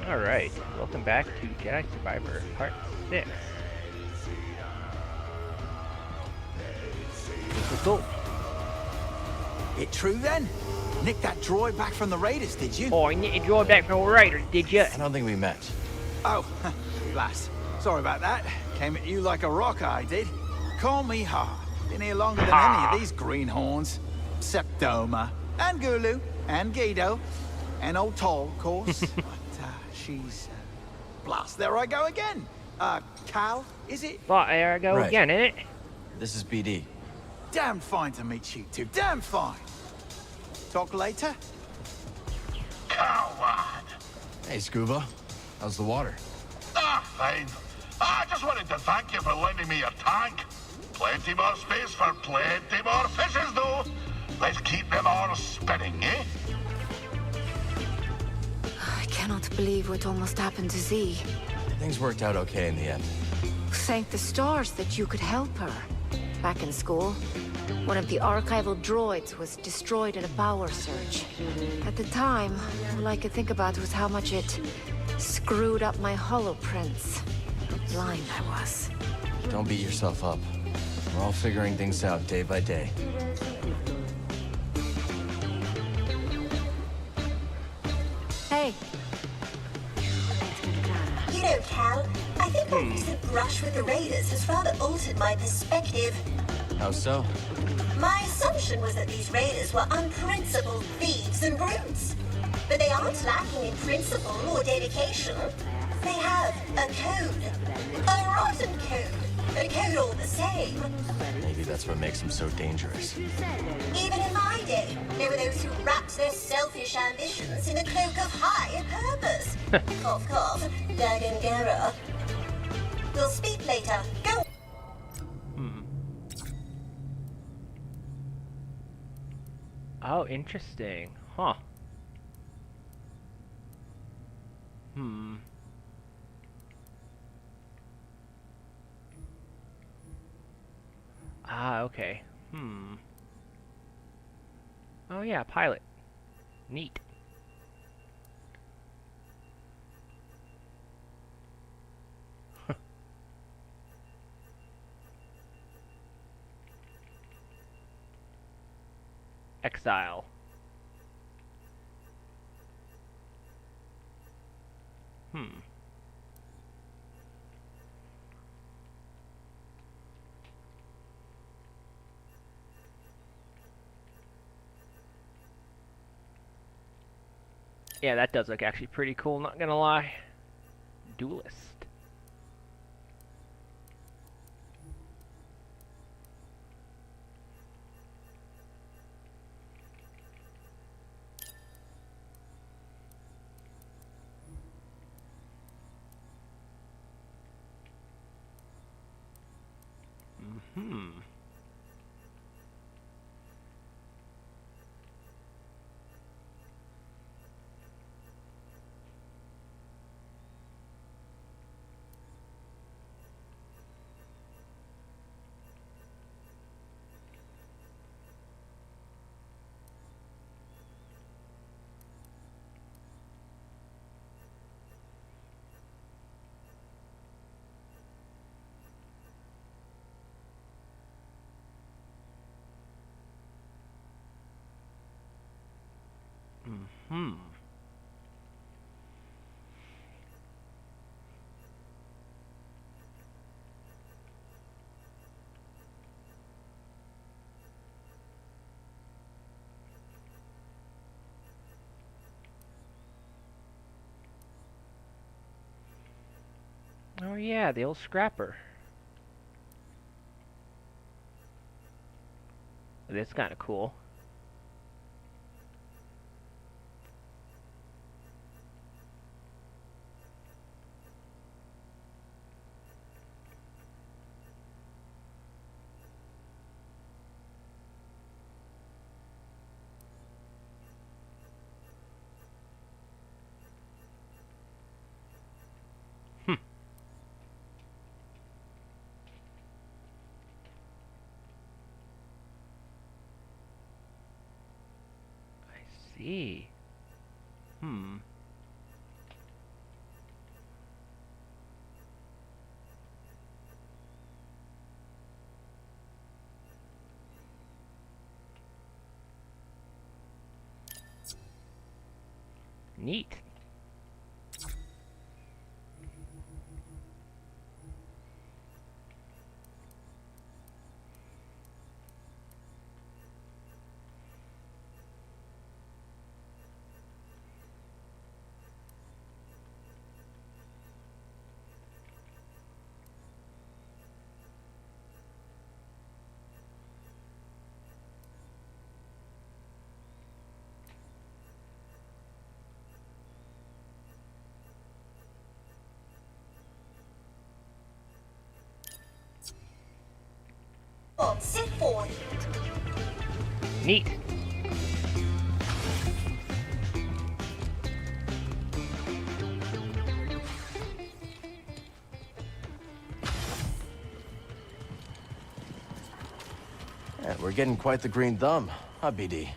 Alright, welcome back to Jedi Survivor, Part 6. This was cool. It true then? Nicked that droid back from the Raiders, did you? Oh, you need to draw back from the Raiders, did you? I don't think we met. Oh, blast. Sorry about that. Came at you like a rock, I did. Call me Ha. Been here longer than any of these greenhorns. Septoma, and Gulu, and Guido, and old Toll, of course. But she's... blast, there I go again. Cal, is it? But there I go Right. again, innit? This is BD. Damn fine to meet you two. Damn fine. Talk later? Coward! Hey, Scuba. How's the water? Fine. I just wanted to thank you for lending me your tank. Plenty more space for plenty more fishes, though. Let's keep them all spinning, eh? I cannot believe what almost happened to Z. Things worked out okay in the end. Thank the stars that you could help her. Back in school, one of the archival droids was destroyed in a power surge. At the time, all I could think about was how much it screwed up my holoprints. How blind I was. Don't beat yourself up. We're all figuring things out day by day. Hey. You know, Cal, I think our recent brush with the Raiders has rather altered my perspective. How so? My assumption was that these Raiders were unprincipled thieves and brutes. But they aren't lacking in principle or dedication. They have a code. A rotten code. A code all the same. Maybe that's what makes them so dangerous. Even in my day, there were those who wrapped their selfish ambitions in a cloak of high purpose. Cough, cough. Dagangara. We'll speak later. Go. Oh, interesting. Huh. Ah, okay. Oh yeah, pilot. Neat. Exile. Yeah, that does look actually pretty cool, not gonna lie. Duelist. Oh yeah, the old scrapper. That's kind of cool. See. Neat. Sit forward. Neat. Yeah, we're getting quite the green thumb, huh, BD?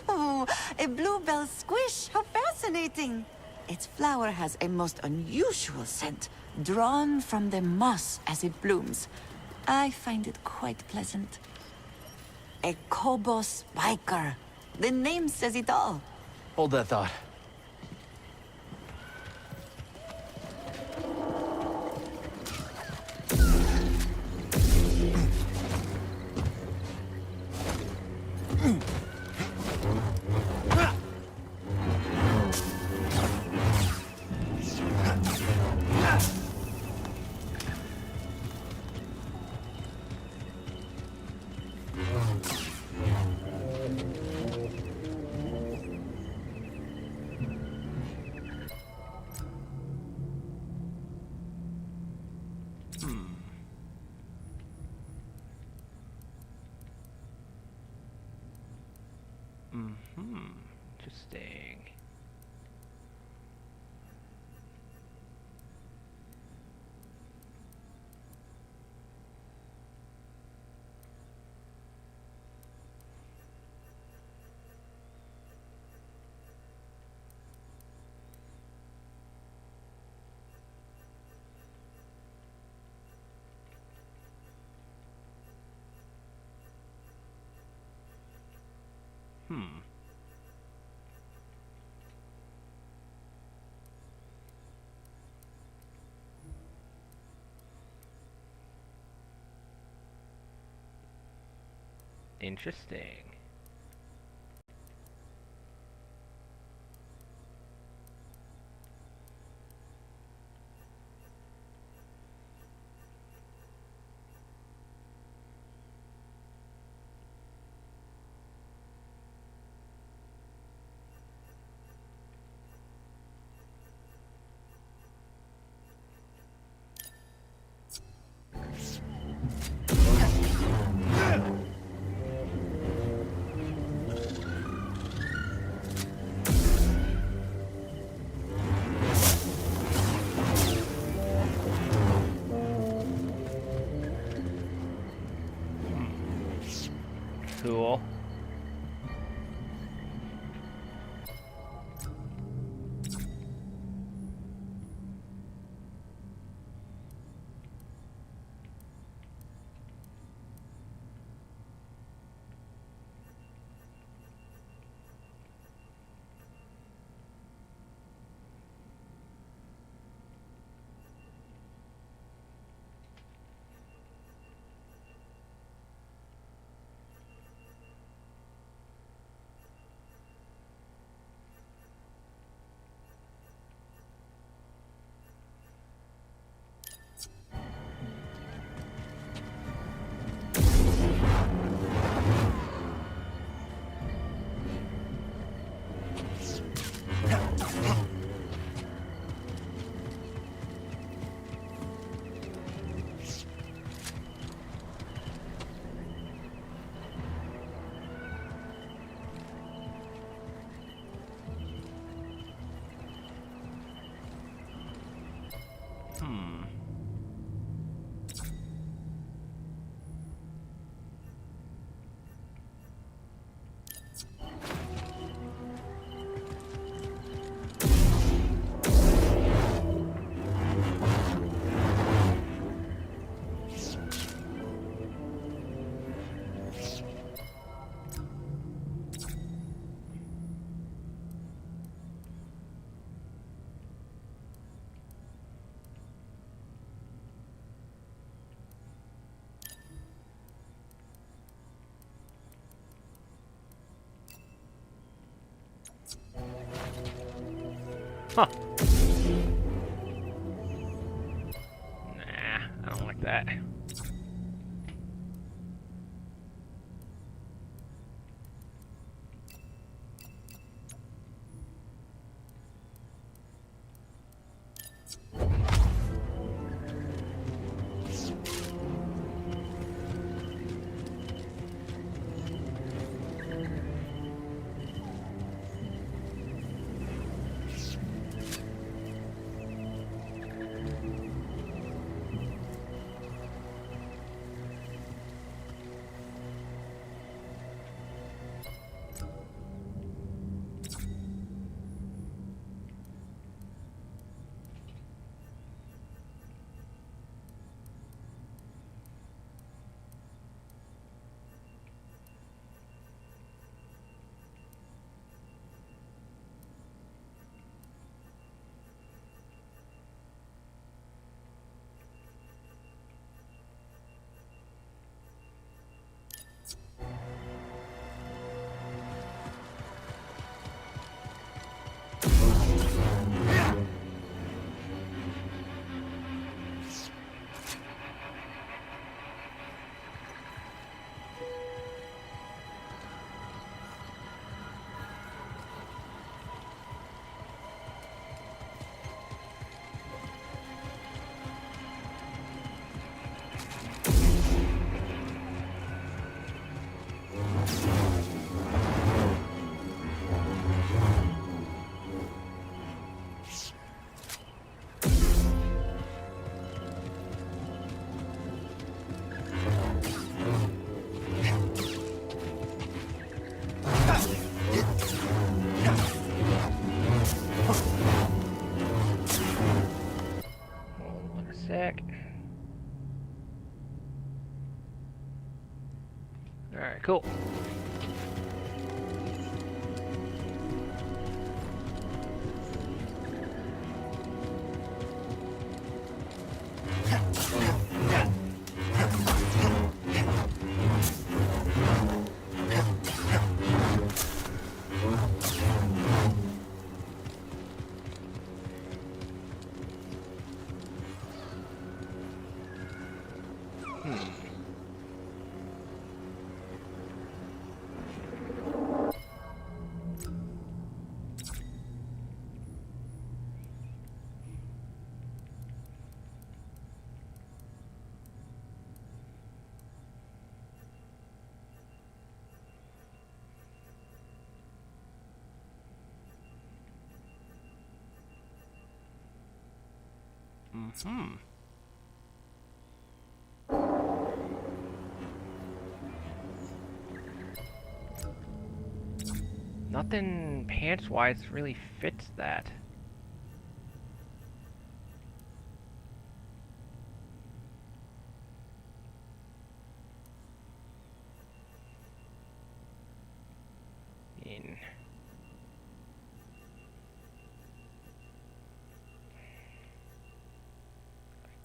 Ooh, a bluebell squish. How fascinating. Its flower has a most unusual scent, drawn from the moss as it blooms. I find it quite pleasant. A Kobo spiker. The name says it all. Hold that thought. Interesting. Interesting. Cool. Huh. Nah, I don't like that. Sec. Alright, cool. Hmm. Nothing pants-wise really fits that.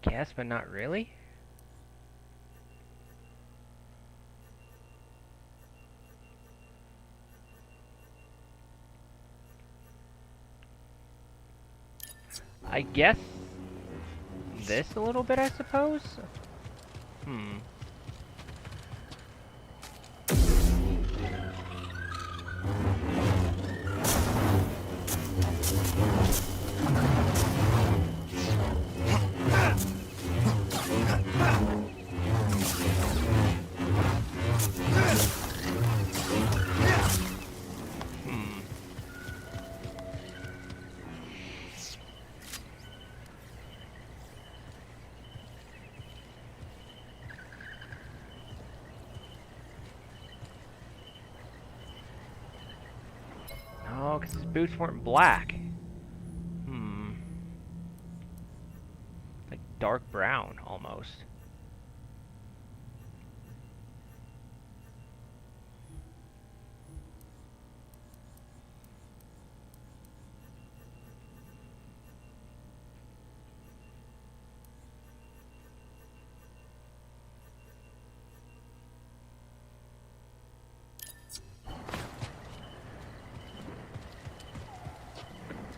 Guess, but not really. I guess this a little bit, I suppose. Hmm. Oh, because his boots weren't black. Hmm. Like dark brown, almost.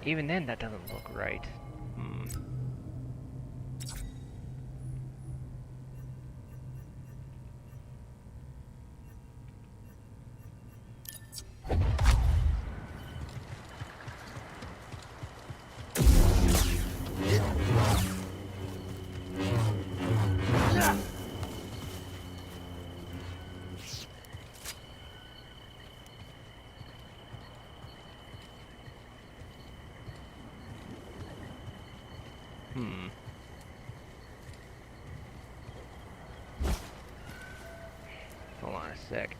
Even then, that doesn't look right. Hmm. Hold on a sec.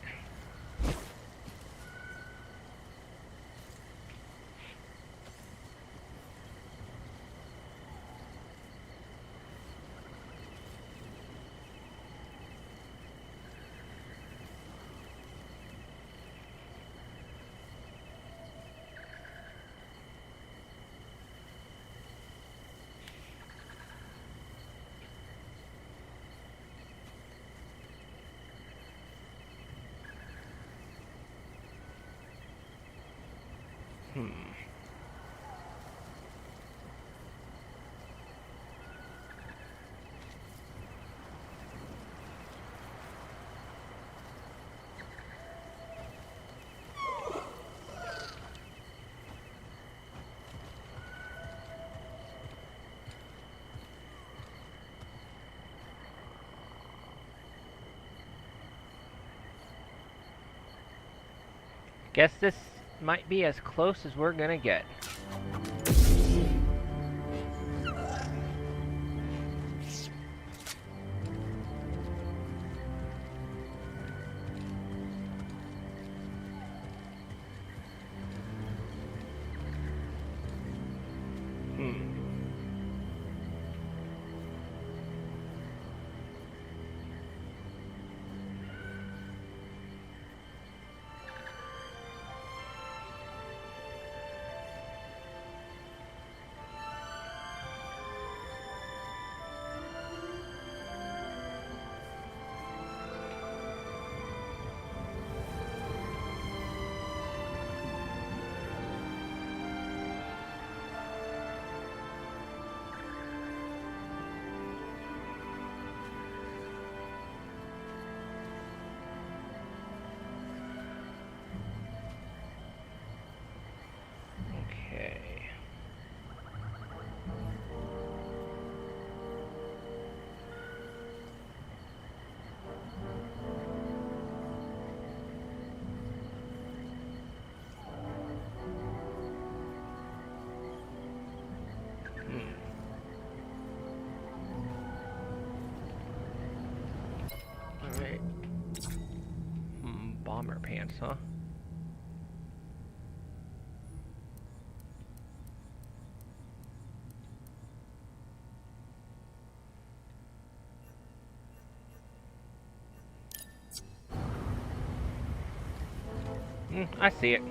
Guess this might be as close as we're gonna get. Alright. Bomber pants, huh? I see it.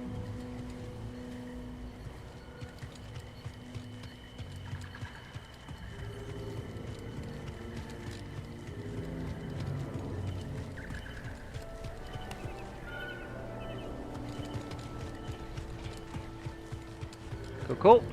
Cool, cool.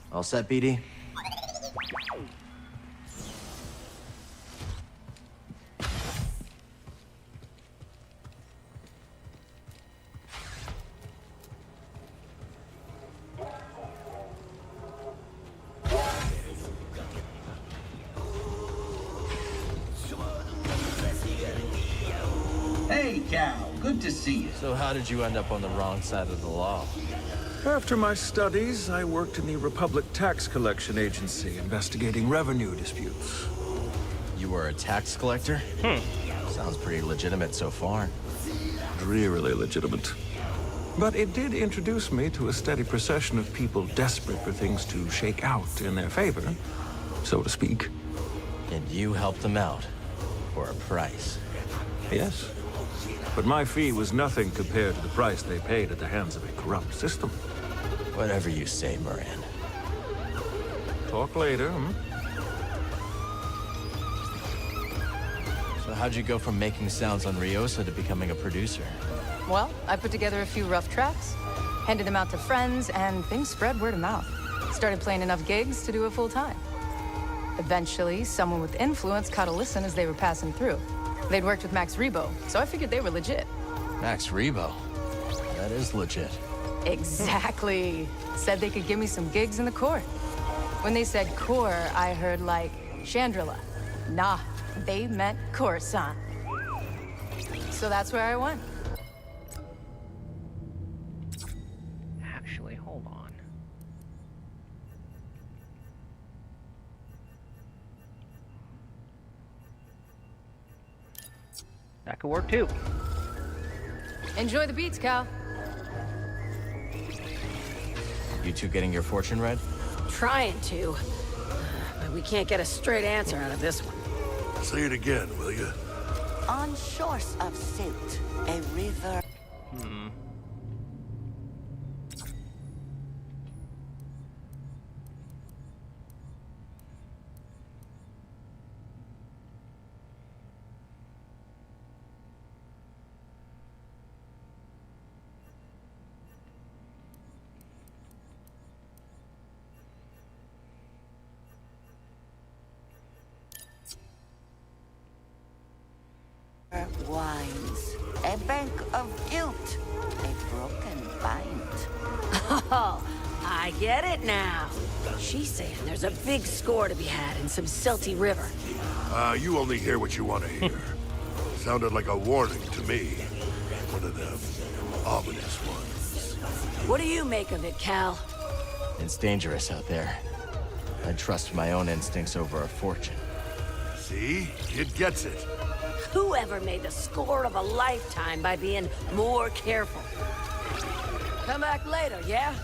All set, BD? Good to see you. So how did you end up on the wrong side of the law? After my studies, I worked in the Republic Tax Collection Agency, investigating revenue disputes. You were a tax collector? Sounds pretty legitimate so far. Drearily legitimate. But it did introduce me to a steady procession of people desperate for things to shake out in their favor, so to speak. And you helped them out for a price. Yes. But my fee was nothing compared to the price they paid at the hands of a corrupt system. Whatever you say, Moran. Talk later, So how'd you go from making sounds on Ryosa to becoming a producer? Well, I put together a few rough tracks, handed them out to friends, and things spread word of mouth. Started playing enough gigs to do it full time. Eventually, someone with influence caught a listen as they were passing through. They'd worked with Max Rebo, so I figured they were legit. Max Rebo? That is legit. Exactly. Said they could give me some gigs in the court. When they said core, I heard like Chandrila. Nah, they meant Coruscant. So that's where I went. Actually, hold on. That could work too. Enjoy the beats, Cal. You two getting your fortune read? Trying to. But we can't get a straight answer out of this one. Say it again, will you? On shores of Silt, a river. Wines, a bank of guilt, a broken bind. Oh, I get it now. She's saying there's a big score to be had in some silty river. You only hear what you want to hear. Sounded like a warning to me. One of them ominous ones. What do you make of it, Cal? It's dangerous out there. I trust my own instincts over a fortune. See? Kid gets it. Whoever made the score of a lifetime by being more careful? Come back later, yeah?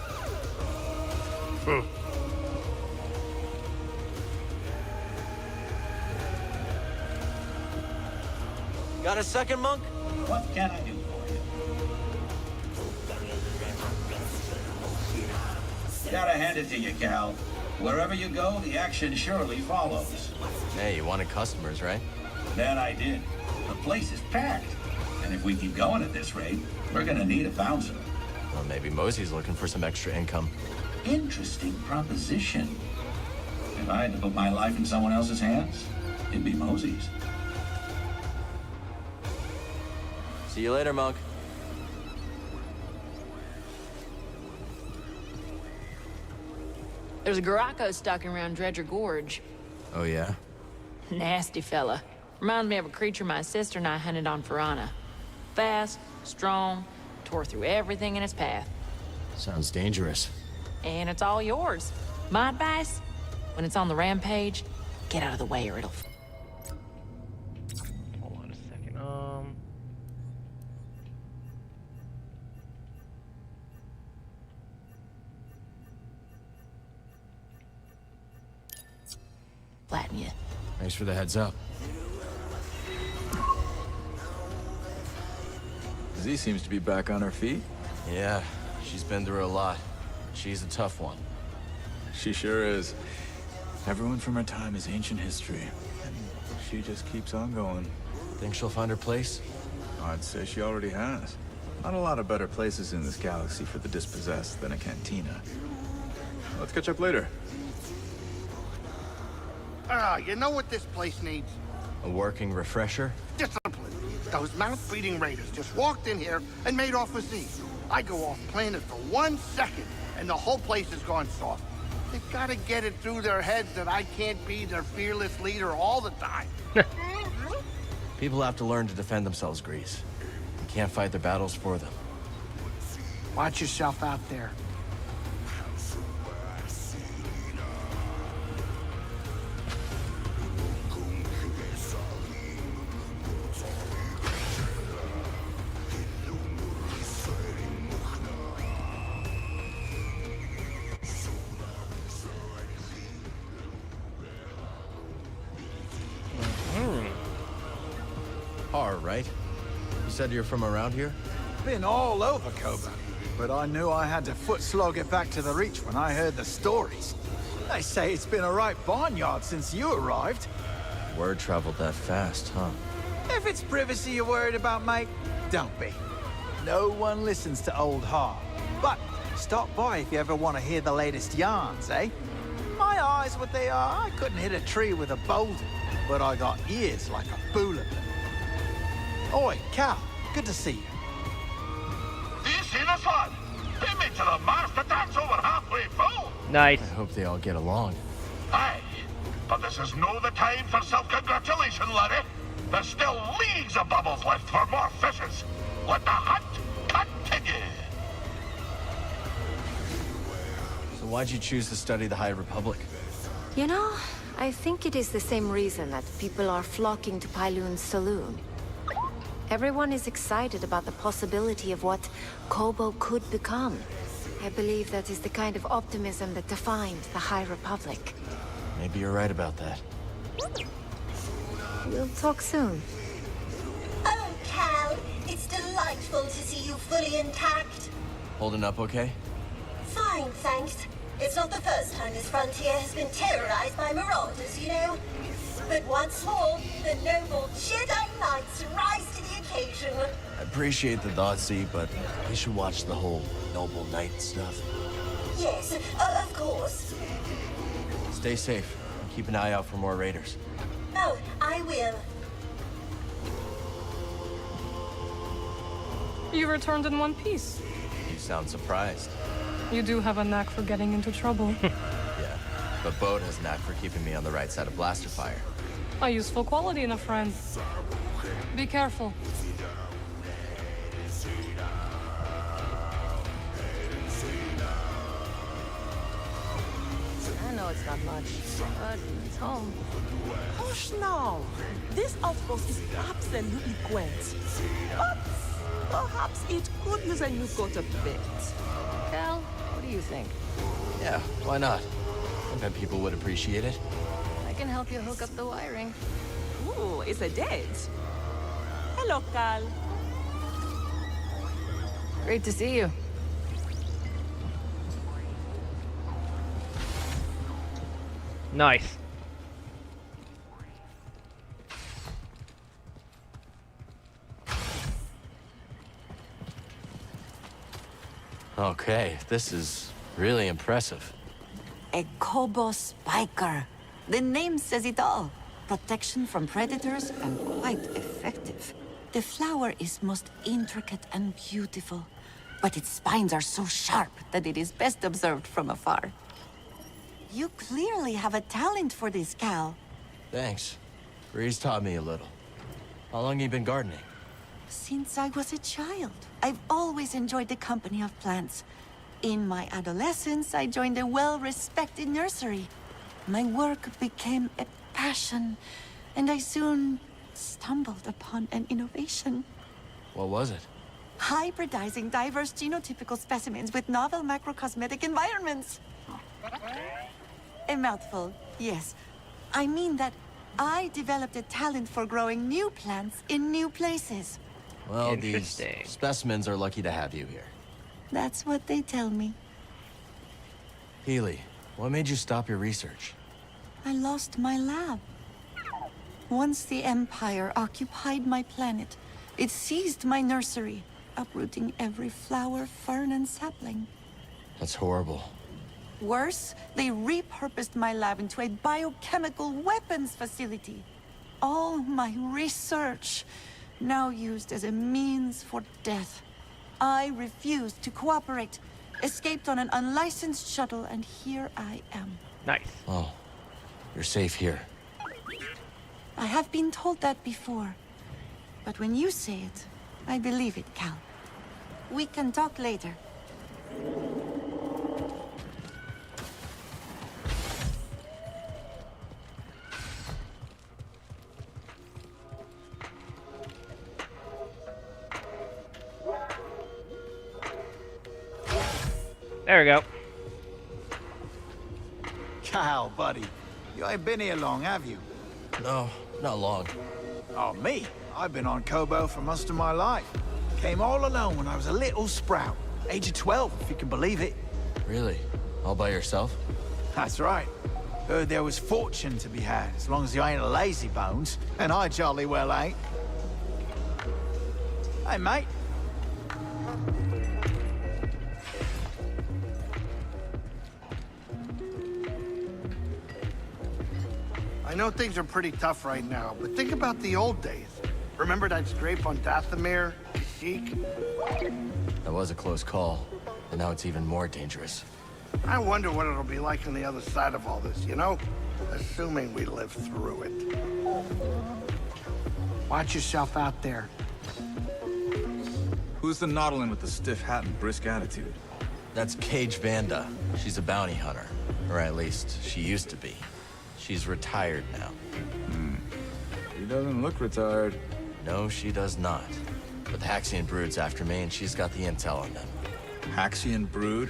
Got a second, Monk? What can I do for you? Gotta hand it to you, Cal. Wherever you go, the action surely follows. Hey, you wanted customers, right? That I did. The place is packed. And if we keep going at this rate, we're gonna need a bouncer. Well, maybe Mosey's looking for some extra income. Interesting proposition. If I had to put my life in someone else's hands, it'd be Mosey's. See you later, Monk. There's a Garako stalking around Dredger Gorge. Oh, yeah? Nasty fella. Reminds me of a creature my sister and I hunted on Firana. Fast, strong, tore through everything in its path. Sounds dangerous. And it's all yours. My advice? When it's on the rampage, get out of the way or it'll... Hold on a second. flatten you. Thanks for the heads up. Z seems to be back on her feet. Yeah, she's been through a lot. She's a tough one. She sure is. Everyone from her time is ancient history, and she just keeps on going. Think she'll find her place? I'd say she already has. Not a lot of better places in this galaxy for the dispossessed than a cantina. Let's catch up later. You know what this place needs? A working refresher? Discipline. Those mouth-breathing raiders just walked in here and made off with Z. I go off planet for 1 second, and the whole place has gone soft. They've got to get it through their heads that I can't be their fearless leader all the time. People have to learn to defend themselves, Grease. You can't fight their battles for them. Watch yourself out there. Har, right? You said you're from around here? Been all over Koba, but I knew I had to foot slog it back to the Reach when I heard the stories. They say it's been a right barnyard since you arrived. Word traveled that fast, huh? If it's privacy you're worried about, mate, don't be. No one listens to old Har. But stop by if you ever want to hear the latest yarns, eh? My eyes, what they are, I couldn't hit a tree with a boulder, but I got ears like a bullet. Oi, Cal, good to see you. Do you see this one? He made to the mast, the tank's over halfway full. Nice. I hope they all get along. Aye, but this is no the time for self-congratulation, laddie. There's still leagues of bubbles left for more fishes. Let the hunt continue. So why'd you choose to study the High Republic? You know, I think it is the same reason that people are flocking to Pyloon's saloon. Everyone is excited about the possibility of what Kobo could become. I believe that is the kind of optimism that defined the High Republic. Maybe you're right about that. We'll talk soon. Oh, Cal, it's delightful to see you fully intact. Holding up okay? Fine, thanks. It's not the first time this frontier has been terrorized by marauders, you know. But once more, the noble Jedi Knights rise to the occasion. I appreciate the Thoughtsee, but you should watch the whole Noble Knight stuff. Yes, of course. Stay safe and keep an eye out for more raiders. Oh, I will. You returned in one piece. You sound surprised. You do have a knack for getting into trouble. Yeah, but Bode has a knack for keeping me on the right side of blaster fire. A useful quality in a friend. Be careful. I know it's not much, but it's home. Hush now. This outpost is absolutely quaint. But perhaps it could use a new coat of paint. Cal, what do you think? Yeah, why not? I bet people would appreciate it. I can help you hook up the wiring. Ooh, it's a date. Hello, Cal. Great to see you. Nice. Okay, this is really impressive. A Kobo spiker. The name says it all. Protection from predators and quite effective. The flower is most intricate and beautiful, but its spines are so sharp that it is best observed from afar. You clearly have a talent for this, Cal. Thanks. Breeze taught me a little. How long you been gardening? Since I was a child, I've always enjoyed the company of plants. In my adolescence, I joined a well-respected nursery. My work became a passion, and I soon stumbled upon an innovation. What was it? Hybridizing diverse genotypical specimens with novel macrocosmetic environments. A mouthful, yes. I mean that I developed a talent for growing new plants in new places. Well, these specimens are lucky to have you here. That's what they tell me. Healy, what made you stop your research? I lost my lab. Once the Empire occupied my planet, it seized my nursery, uprooting every flower, fern, and sapling. That's horrible. Worse, they repurposed my lab into a biochemical weapons facility. All my research, now used as a means for death. I refused to cooperate, escaped on an unlicensed shuttle, and here I am. Nice. Oh, you're safe here. I have been told that before. But when you say it, I believe it, Cal. We can talk later. There we go. Cal, buddy. You ain't been here long, have you? No, not long. Oh, me? I've been on Kobo for most of my life. Came all alone when I was a little sprout. Age of 12, if you can believe it. Really? All by yourself? That's right. Heard there was fortune to be had, as long as you ain't a lazy bones. And I jolly well ain't. Hey, mate. I know things are pretty tough right now, but think about the old days. Remember that scrape on Dathomir, Sheik? That was a close call, and now it's even more dangerous. I wonder what it'll be like on the other side of all this, you know? Assuming we live through it. Watch yourself out there. Who's the Nautilin with the stiff hat and brisk attitude? That's Cage Vanda. She's a bounty hunter. Or at least, she used to be. She's retired now. She doesn't look retired. No, she does not. But the Haxian Brood's after me, and she's got the intel on them. Haxian Brood?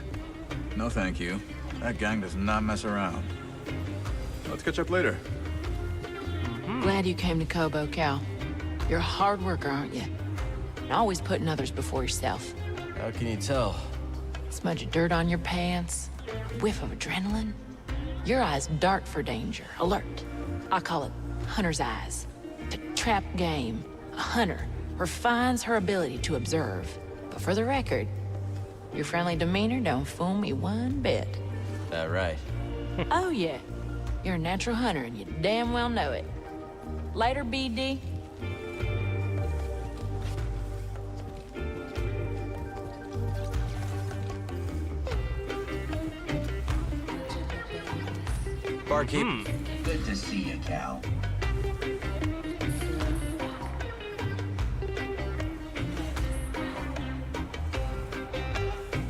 No thank you. That gang does not mess around. Let's catch up later. Glad you came to Kobo, Cal. You're a hard worker, aren't you? And always putting others before yourself. How can you tell? Smudge of dirt on your pants, whiff of adrenaline. Your eyes dart for danger, alert. I call it hunter's eyes. To trap game, a hunter refines her ability to observe. But for the record, your friendly demeanor don't fool me one bit. That right? Oh yeah, you're a natural hunter and you damn well know it. Later, BD. Barkeep. Good to see you, Cal.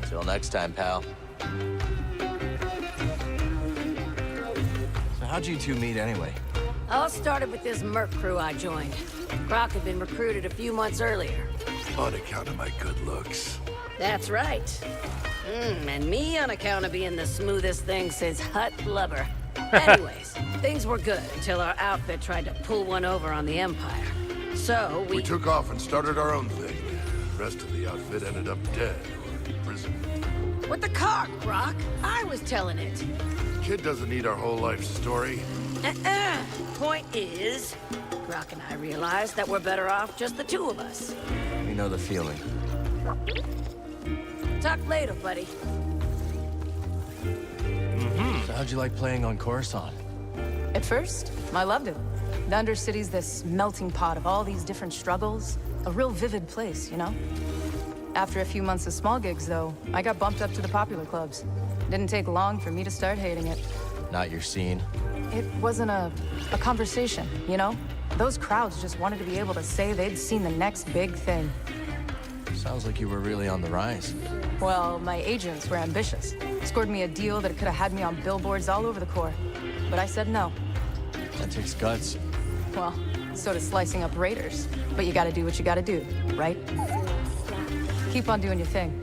Till next time, pal. So how'd you two meet anyway? All started with this merc crew I joined. Croc had been recruited a few months earlier. On account of my good looks. That's right. And me on account of being the smoothest thing since Hut Blubber. Anyways, things were good until our outfit tried to pull one over on the Empire. So We took off and started our own thing. The rest of the outfit ended up dead or in prison. What the car, Croc? I was telling it. Kid doesn't need our whole life story. Point is, Croc and I realized that we're better off just the two of us. We know the feeling. Talk later, buddy. So how'd you like playing on Coruscant? At first, I loved it. The Undercity's this melting pot of all these different struggles. A real vivid place, you know? After a few months of small gigs, though, I got bumped up to the popular clubs. Didn't take long for me to start hating it. Not your scene? It wasn't a conversation, you know? Those crowds just wanted to be able to say they'd seen the next big thing. Sounds like you were really on the rise. Well, my agents were ambitious. Scored me a deal that could have had me on billboards all over the Corps. But I said no. That takes guts. Well, so does slicing up raiders. But you gotta do what you gotta do, right? Keep on doing your thing.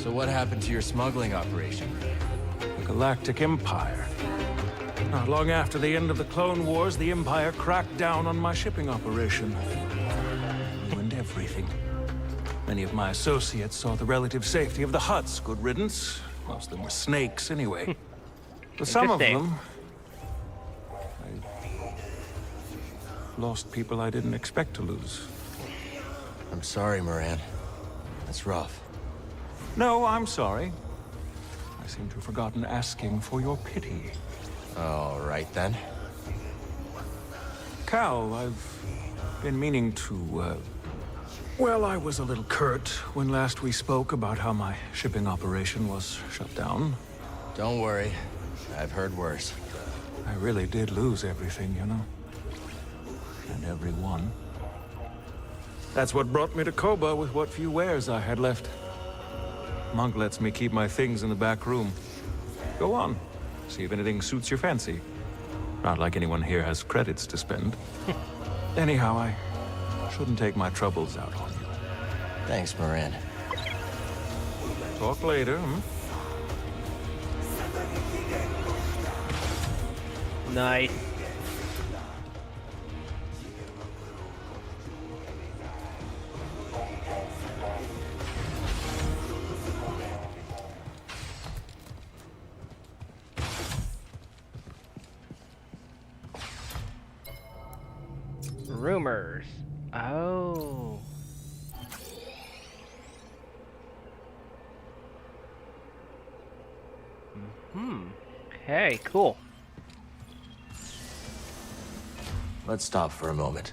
So what happened to your smuggling operation? The Galactic Empire. Not long after the end of the Clone Wars, the Empire cracked down on my shipping operation. Ruined everything. Many of my associates saw the relative safety of the Hutts. Good riddance. Most of them were snakes, anyway. But some of them... I lost people I didn't expect to lose. I'm sorry, Moran. That's rough. No, I'm sorry. I seem to have forgotten asking for your pity. All right, then. Cal, I've been meaning to, well, I was a little curt when last we spoke about how my shipping operation was shut down. Don't worry. I've heard worse. I really did lose everything, you know. and every one. That's what brought me to Koba with what few wares I had left. Monk lets me keep my things in the back room. Go on. See if anything suits your fancy. Not like anyone here has credits to spend. Anyhow, I shouldn't take my troubles out on you. Thanks, Moran. Talk later, hmm? Nice. Rumors. Oh. Okay, cool. Let's stop for a moment.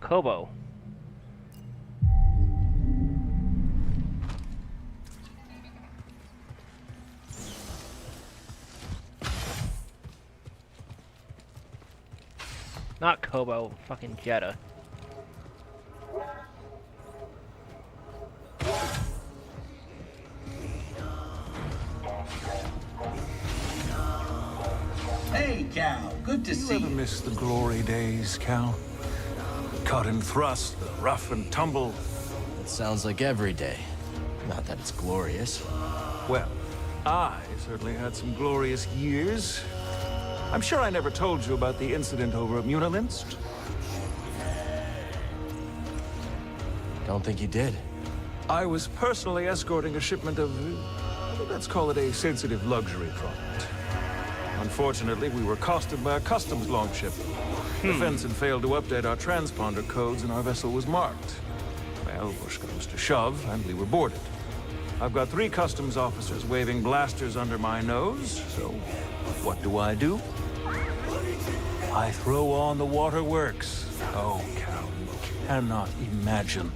Kobo. Not Kobo, fucking Jeddah. Hey, Cal. Good to see You ever miss the glory days, Cal? Cut and thrust, the rough and tumble. It sounds like every day. Not that it's glorious. Well, I certainly had some glorious years. I'm sure I never told you about the incident over at Munilinst. Don't think you did. I was personally escorting a shipment of, let's call it a sensitive luxury product. Unfortunately, we were accosted by a customs longship. The fence had failed to update our transponder codes and our vessel was marked. Well, push comes to shove, and we were boarded. I've got 3 customs officers waving blasters under my nose, so what do? I throw on the waterworks. Oh, Cal, you cannot imagine.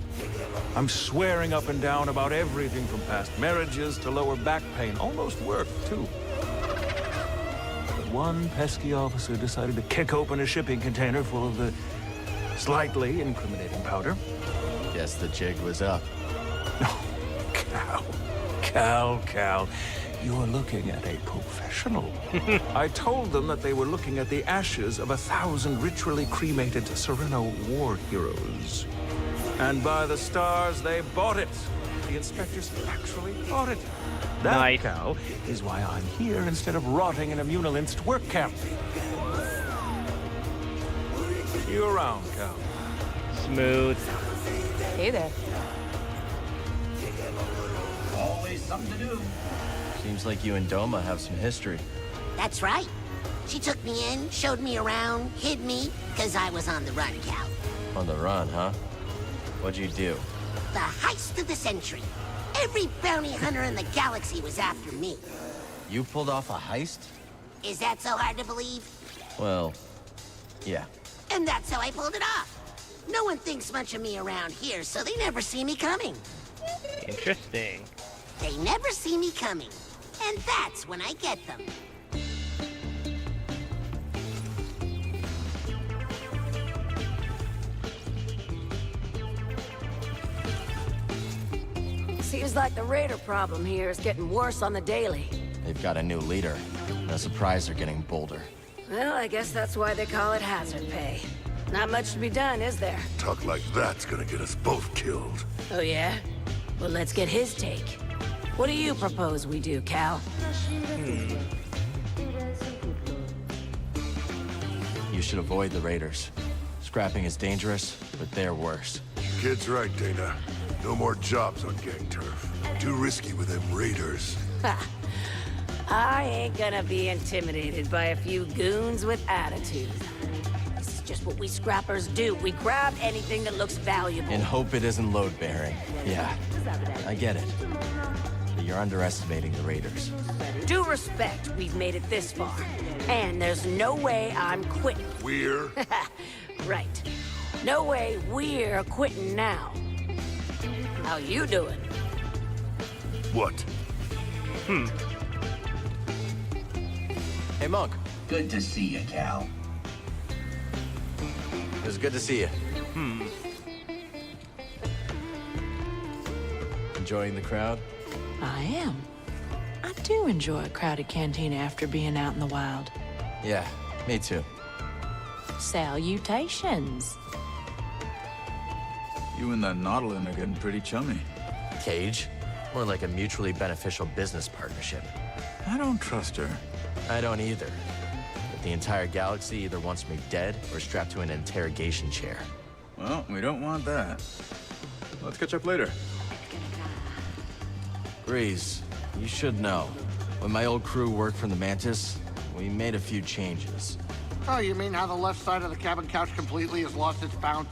I'm swearing up and down about everything from past marriages to lower back pain. Almost work, too. But one pesky officer decided to kick open a shipping container full of the slightly incriminating powder. Guess the jig was up. Cal, you're looking at a professional. I told them that they were looking at the ashes of 1,000 ritually cremated Sereno war heroes. And by the stars, they bought it. The inspectors actually bought it. That, nice. Cal, is why I'm here instead of rotting in a Munilinst work camp. See you around, Cal. Smooth. Hey there. Always something to do. Seems like you and Doma have some history. That's right. She took me in, showed me around, hid me, because I was on the run, Cal. On the run, huh? What'd you do? The heist of the century. Every bounty hunter in the galaxy was after me. You pulled off a heist? Is that so hard to believe? Well, yeah. And that's how I pulled it off. No one thinks much of me around here, so they never see me coming. Interesting. They never see me coming. And that's when I get them. Seems like the raider problem here is getting worse on the daily. They've got a new leader. No surprise they're getting bolder. Well, I guess that's why they call it hazard pay. Not much to be done, is there? Talk like that's gonna get us both killed. Oh, yeah? Well, let's get his take. What do you propose we do, Cal? You should avoid the raiders. Scrapping is dangerous, but they're worse. Kid's right, Dana. No more jobs on gang turf. Too risky with them raiders. Ha! I ain't gonna be intimidated by a few goons with attitude. This is just what we scrappers do. We grab anything that looks valuable. And hope it isn't load-bearing. Yeah, I get it. But you're underestimating the raiders. Due respect, we've made it this far. And there's no way I'm quitting. We're? Right. No way we're quitting now. How you doing? What? Hey, Monk. Good to see you, Cal. It was good to see you. Enjoying the crowd? I am. I do enjoy a crowded cantina after being out in the wild. Yeah, me too. Salutations. You and that Nautilin are getting pretty chummy. Cage? More like a mutually beneficial business partnership. I don't trust her. I don't either. But the entire galaxy either wants me dead or strapped to an interrogation chair. Well, we don't want that. Let's catch up later. Breeze, you should know. When my old crew worked from the Mantis, we made a few changes. Oh, you mean how the left side of the cabin couch completely has lost its bounce?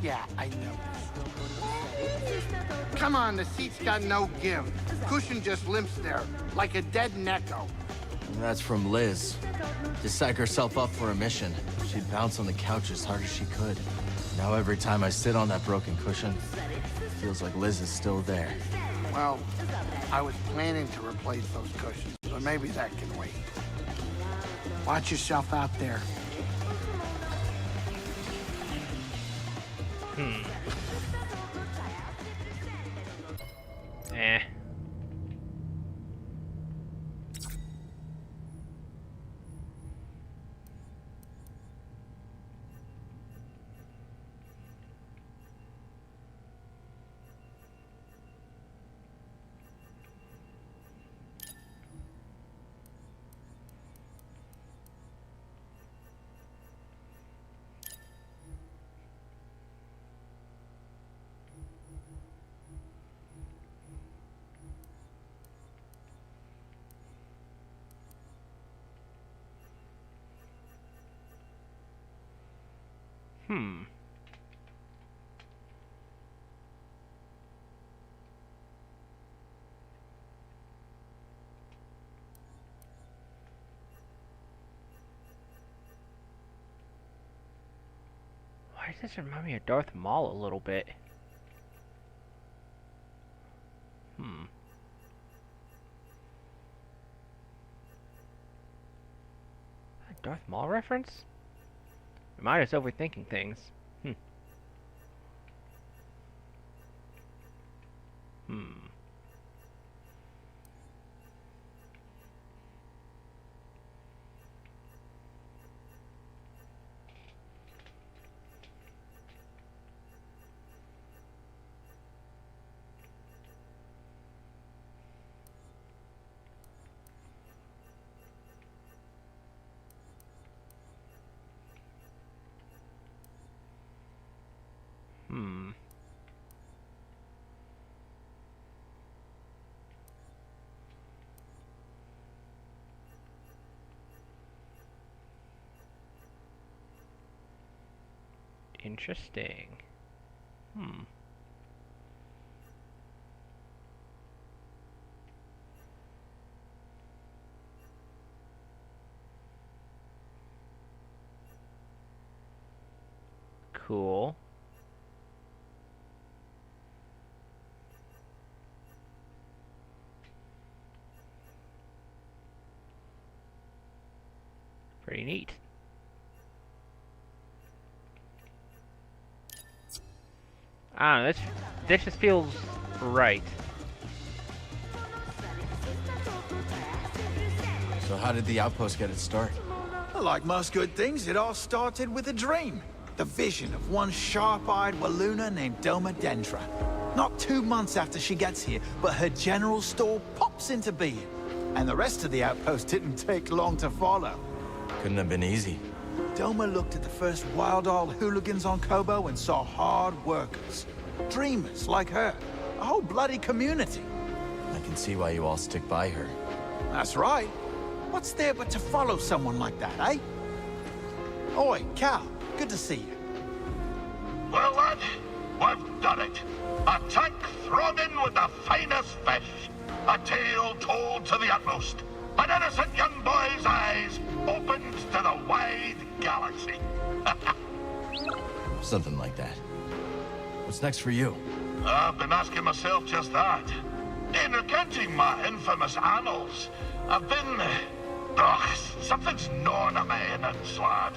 Yeah, I know. Come on, the seat's got no give. Cushion just limps there, like a dead necko. And that's from Liz. To psych herself up for a mission, she'd bounce on the couch as hard as she could. Now every time I sit on that broken cushion, it feels like Liz is still there. Well, I was planning to replace those cushions, so maybe that can wait. Watch yourself out there. Eh. Why does this remind me of Darth Maul a little bit? A Darth Maul reference? Am I just overthinking things? Interesting. Cool. Pretty neat. I don't know, this just feels right. So how did the outpost get its start? Like most good things, it all started with a dream. The vision of one sharp-eyed Walloona named Doma Dendra. Not 2 months after she gets here, but her general store pops into being. And the rest of the outpost didn't take long to follow. Couldn't have been easy. Doma looked at the first wild-eyed hooligans on Kobo and saw hard workers. Dreamers like her. A whole bloody community. I can see why you all stick by her. That's right. What's there but to follow someone like that, eh? Oi, Cal. Good to see you. Well, lad, we've done it. A tank thrown in with the finest fish. A tale told to the utmost. An innocent young boy's eyes opened to the wide galaxy. Something like that. What's next for you? I've been asking myself just that. In recounting my infamous annals, I've been... something's gnawing at my innards, lad.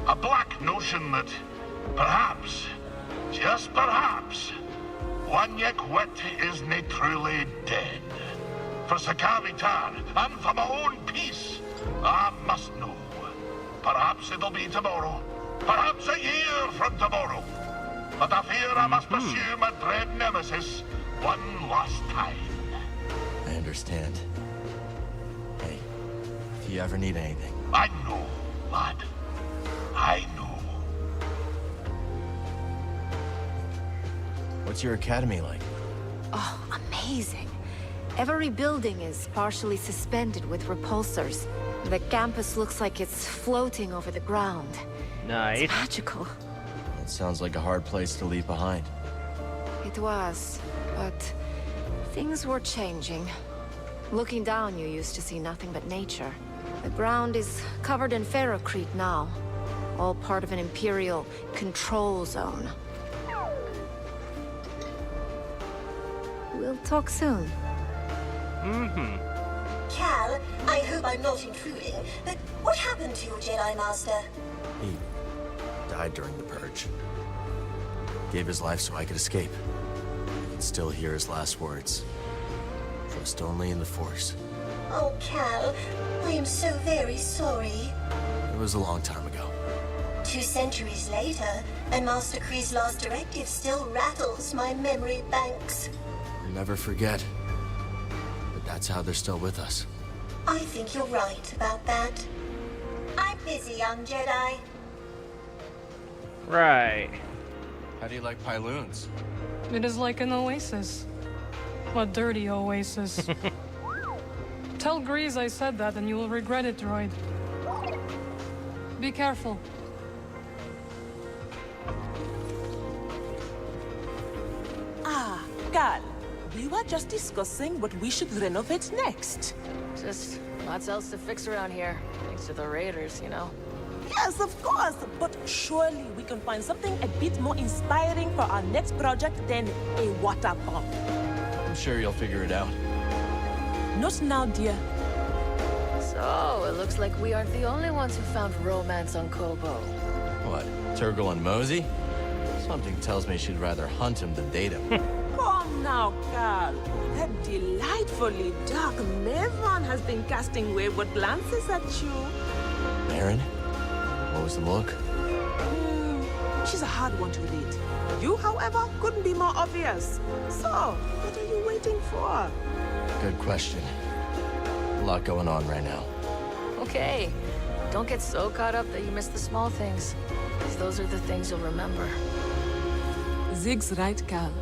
A black notion that Perhaps, just perhaps, one Wet is nae truly dead. For Sakavitar, and for my own peace, I must know. Perhaps it'll be tomorrow. Perhaps a year from tomorrow. But I fear I must pursue my dread nemesis one last time. I understand. Hey, if you ever need anything. I know, lad. I know. What's your academy like? Oh, amazing. Every building is partially suspended with repulsors. The campus looks like it's floating over the ground. Nice. It's magical. That sounds like a hard place to leave behind. It was, but things were changing. Looking down, you used to see nothing but nature. The ground is covered in ferrocrete now, all part of an Imperial control zone. We'll talk soon. Cal, I hope I'm not intruding, but what happened to your Jedi Master? He died during the Purge. Gave his life so I could escape. I can still hear his last words. Trust only in the Force. Oh, Cal, I am so very sorry. It was a long time ago. 2 centuries later, and Master Kree's last directive still rattles my memory banks. We'll never forget. But that's how they're still with us. I think you're right about that. I'm busy, young Jedi. Right. How do you like Pyloons? It is like an oasis. A dirty oasis. Tell Grease I said that and you will regret it, droid. Be careful. Ah, Cal, we were just discussing what we should renovate next. Just lots else to fix around here. Thanks to the raiders, you know. Yes, of course, but surely we can find something a bit more inspiring for our next project than a water pump. I'm sure you'll figure it out. Not now, dear. So, it looks like we aren't the only ones who found romance on Kobo. What, Turgle and Mosey? Something tells me she'd rather hunt him than date him. Come now, Cal. That delightfully dark Maven has been casting wayward glances at you. Aaron? What was the look? She's a hard one to read. You, however, couldn't be more obvious. So, what are you waiting for? Good question. A lot going on right now. Okay. Don't get so caught up that you miss the small things. Because those are the things you'll remember. Zig's right, Cal.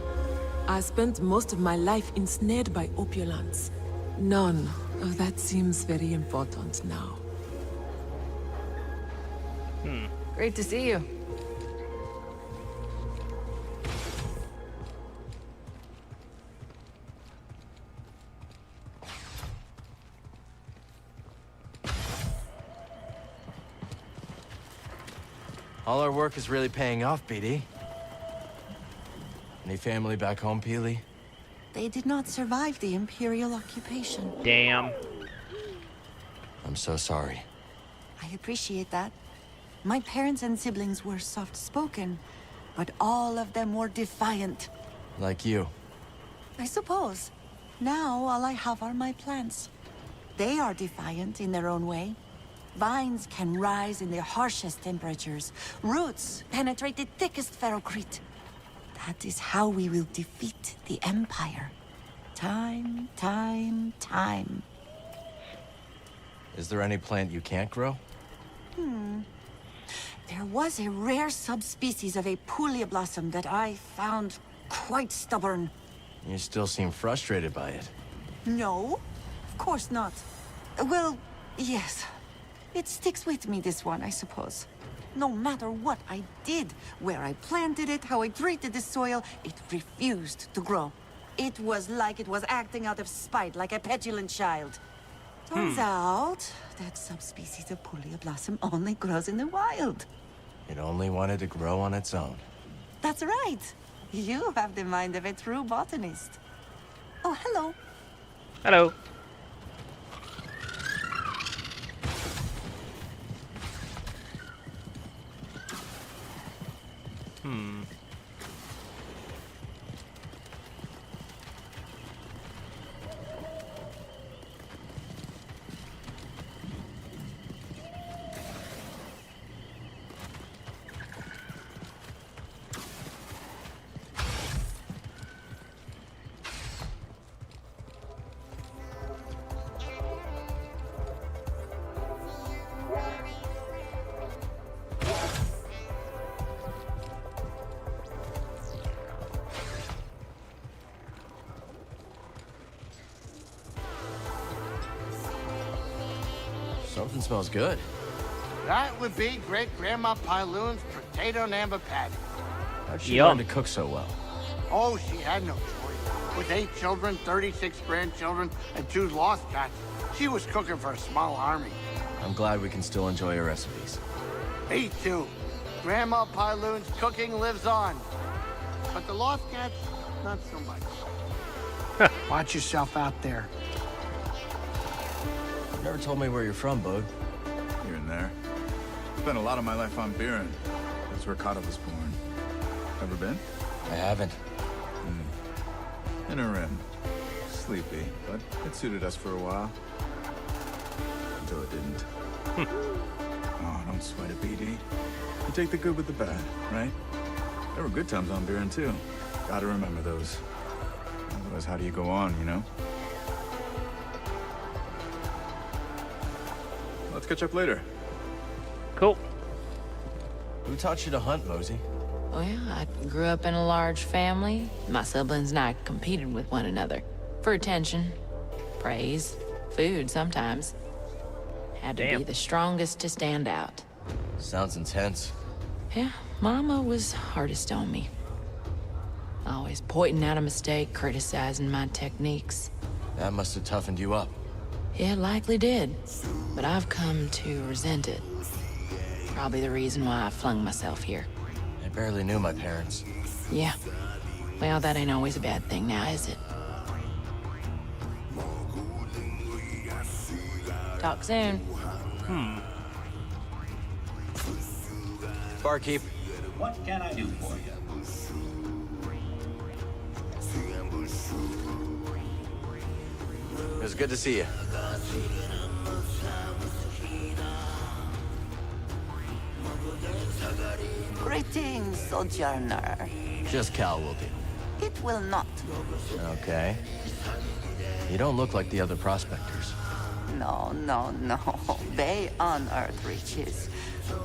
I spent most of my life ensnared by opulence. None of that seems very important now. Great to see you. All our work is really paying off, BD. Any family back home, Peely? They did not survive the Imperial occupation. Damn. I'm so sorry. I appreciate that. My parents and siblings were soft-spoken, but all of them were defiant. Like you. I suppose. Now all I have are my plants. They are defiant in their own way. Vines can rise in the harshest temperatures. Roots penetrate the thickest ferrocrete. That is how we will defeat the Empire. Time, time, time. Is there any plant you can't grow? There was a rare subspecies of a Pulia blossom that I found quite stubborn. You still seem frustrated by it. No, of course not. Well, yes. It sticks with me, this one, I suppose. No matter what I did, where I planted it, how I treated the soil, it refused to grow. It was like it was acting out of spite, like a petulant child. Turns out, that subspecies of Pulia blossom only grows in the wild. It only wanted to grow on its own. That's right. You have the mind of a true botanist. Oh, hello. Hello. Something smells good. That would be Great-Grandma Pyloon's potato and amber patty. How'd she learn to cook so well? Oh, she had no choice. With 8 children, 36 grandchildren, and 2 lost cats, she was cooking for a small army. I'm glad we can still enjoy her recipes. Me too. Grandma Pyloon's cooking lives on. But the lost cats, not so much. Watch yourself out there. You never told me where you're from, Bode. Here and there. Spent a lot of my life on Buren. That's where Kata was born. Ever been? I haven't. In a rim. Sleepy, but it suited us for a while. Until it didn't. Oh, don't sweat it, BD. You take the good with the bad, right? There were good times on Buren, too. Gotta remember those. Otherwise, how do you go on, you know? Let's catch up later. Cool. Who taught you to hunt, Mosey? Oh yeah, I grew up in a large family. My siblings and I competed with one another. For attention, praise, food sometimes. Had to be the strongest to stand out. Sounds intense. Yeah, Mama was hardest on me. Always pointing out a mistake, criticizing my techniques. That must have toughened you up. Yeah, it likely did. But I've come to resent it. Probably the reason why I flung myself here. I barely knew my parents. Yeah. Well, that ain't always a bad thing now, is it? Talk soon. Barkeep. What can I do for you? It was good to see you. Greetings, Sojourner. Just Cal will do. It will not. Okay. You don't look like the other prospectors. No. They unearth riches.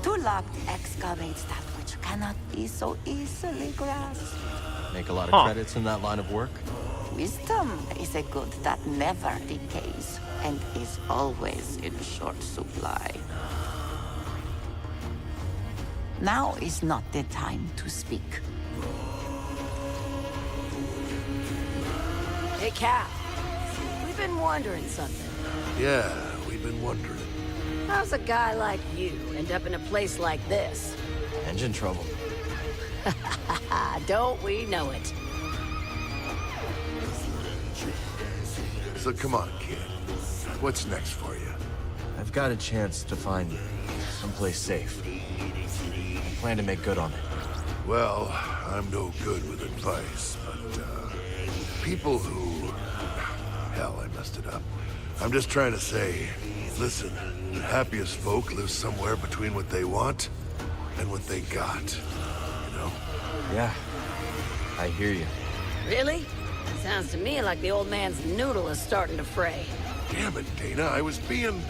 Tulak excavates that which cannot be so easily grasped. Make a lot of credits in that line of work? Wisdom is a good that never decays and is always in short supply. Now is not the time to speak. Hey, Cal. We've been wondering something. Yeah, we've been wondering. How's a guy like you end up in a place like this? Engine trouble. Don't we know it? So come on, kid. What's next for you? I've got a chance to find someplace safe. I plan to make good on it. Well, I'm no good with advice, but, people who... Hell, I messed it up. I'm just trying to say, listen, the happiest folk live somewhere between what they want and what they got, you know? Yeah, I hear you. Really? Sounds to me like the old man's noodle is starting to fray. Damn it, Dana, I was being...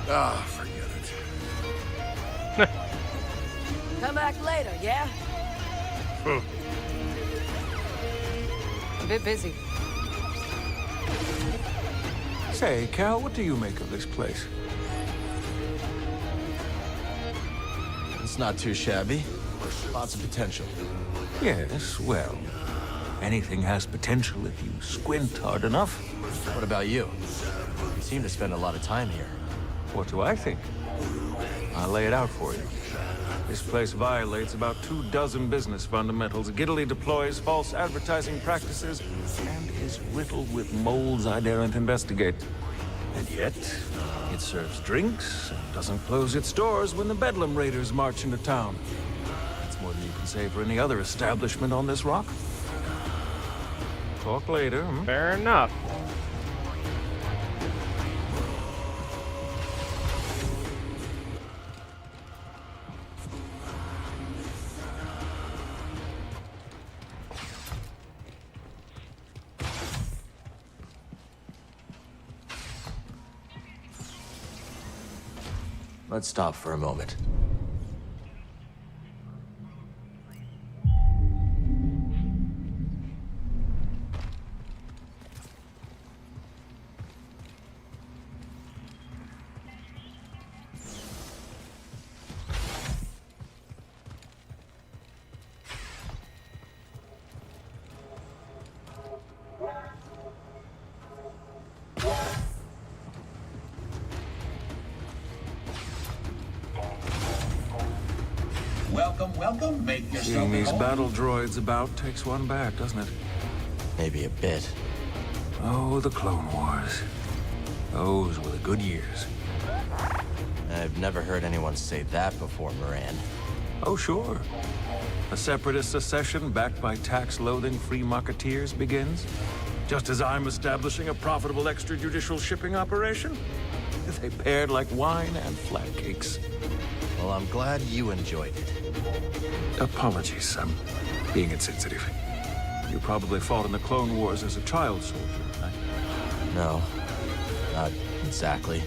forget it. Come back later, yeah? A bit busy. Say, Cal, what do you make of this place? It's not too shabby. Lots of potential. Yes, well, anything has potential if you squint hard enough. What about you? You seem to spend a lot of time here. What do I think? I'll lay it out for you. This place violates about 24 business fundamentals, giddily deploys false advertising practices, and is riddled with moles I daren't investigate. And yet, it serves drinks and doesn't close its doors when the Bedlam Raiders march into town. That's more than you can say for any other establishment on this rock. Talk later. Fair enough. Let's stop for a moment. welcome. Make yourself Seeing these at home. battle droids about takes one back, doesn't it? Maybe a bit. Oh, the Clone Wars. Those were the good years. I've never heard anyone say that before, Moran. Oh, sure. A separatist secession backed by tax-loathing free marketeers begins. Just as I'm establishing a profitable extrajudicial shipping operation. They paired like wine and flat cakes. Well, I'm glad you enjoyed it. Apologies, son. Being insensitive. You probably fought in the Clone Wars as a child soldier, right? No, not exactly.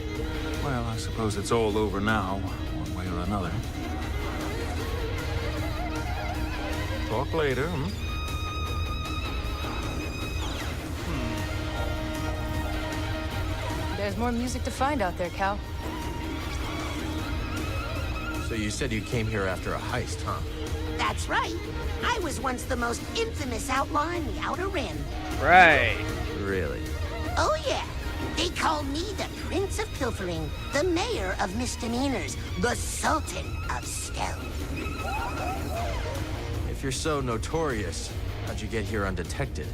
Well, I suppose it's all over now, one way or another. Talk later, hmm? There's more music to find out there, Cal. So you said you came here after a heist, huh? That's right. I was once the most infamous outlaw in the Outer Rim. Right. Really? Oh, yeah. They called me the Prince of Pilfering, the Mayor of Misdemeanors, the Sultan of Stealth. If you're so notorious, how'd you get here undetected?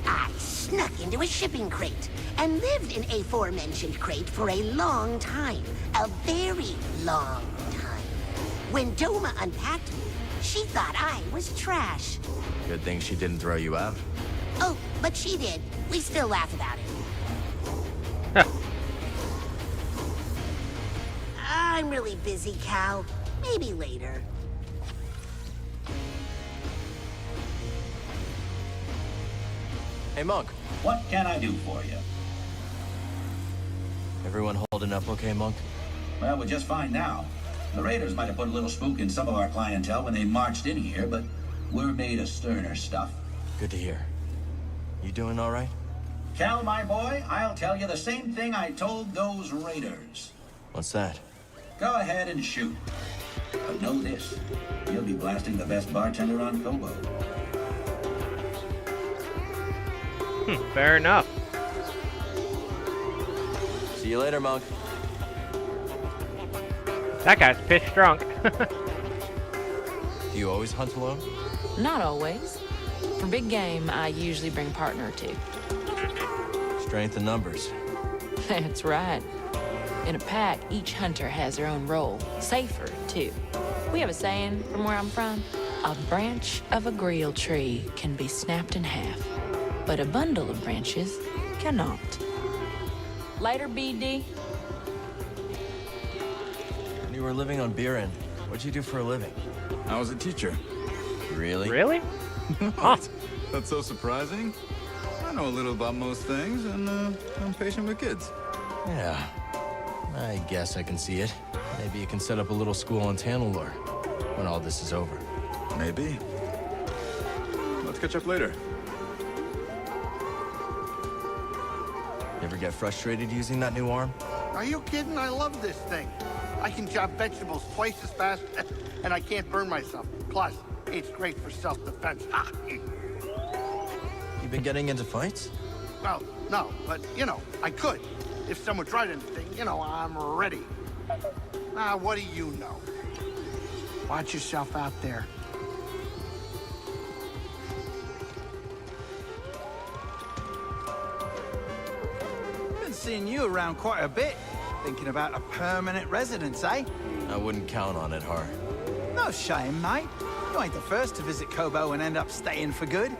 I snuck into a shipping crate and lived in a aforementioned crate for a long time. A very long time. When Doma unpacked me, she thought I was trash. Good thing she didn't throw you out. Oh, but she did. We still laugh about it. I'm really busy, Cal. Maybe later. Hey, Monk. What can I do for you? Everyone holding up okay, Monk? Well, we're just fine now. The Raiders might have put a little spook in some of our clientele when they marched in here, but we're made of sterner stuff. Good to hear. You doing all right? Cal, my boy, I'll tell you the same thing I told those Raiders. What's that? Go ahead and shoot. But know this, you'll be blasting the best bartender on Kobo. Fair enough. See you later, Monk. That guy's pissed drunk. Do you always hunt alone? Not always. For big game, I usually bring a partner or two. Strength in numbers. That's right. In a pack, each hunter has their own role. Safer, too. We have a saying from where I'm from. A branch of a grill tree can be snapped in half, but a bundle of branches cannot. Later, BD. When you were living on Buren, what'd you do for a living? I was a teacher. Really? Really? What? That's so surprising. I know a little about most things, and I'm patient with kids. Yeah. I guess I can see it. Maybe you can set up a little school in Tanalor when all this is over. Maybe. Let's catch up later. You ever get frustrated using that new arm? Are you kidding? I love this thing. I can chop vegetables twice as fast, and I can't burn myself. Plus, it's great for self-defense. You been getting into fights? Well, no, but, you know, I could. If someone tried anything, you know, I'm ready. What do you know? Watch yourself out there. Been seeing you around quite a bit. Thinking about a permanent residence, eh? I wouldn't count on it, Har. No shame, mate. You ain't the first to visit Kobo and end up staying for good.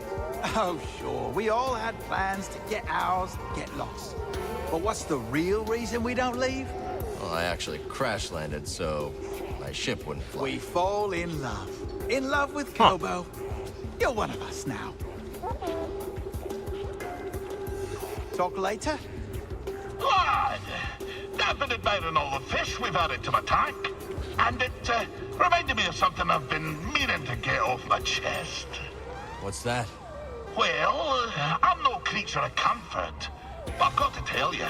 Oh, sure, we all had plans to get ours, get lost. But what's the real reason we don't leave? Well, I actually crash landed, so my ship wouldn't fly. We fall in love. In love with Kobo. You're one of us now. Talk later? Lad, I've been admiring all the fish we've added to my tank. And it reminded me of something I've been meaning to get off my chest. What's that? Well, I'm no creature of comfort. But I've got to tell you,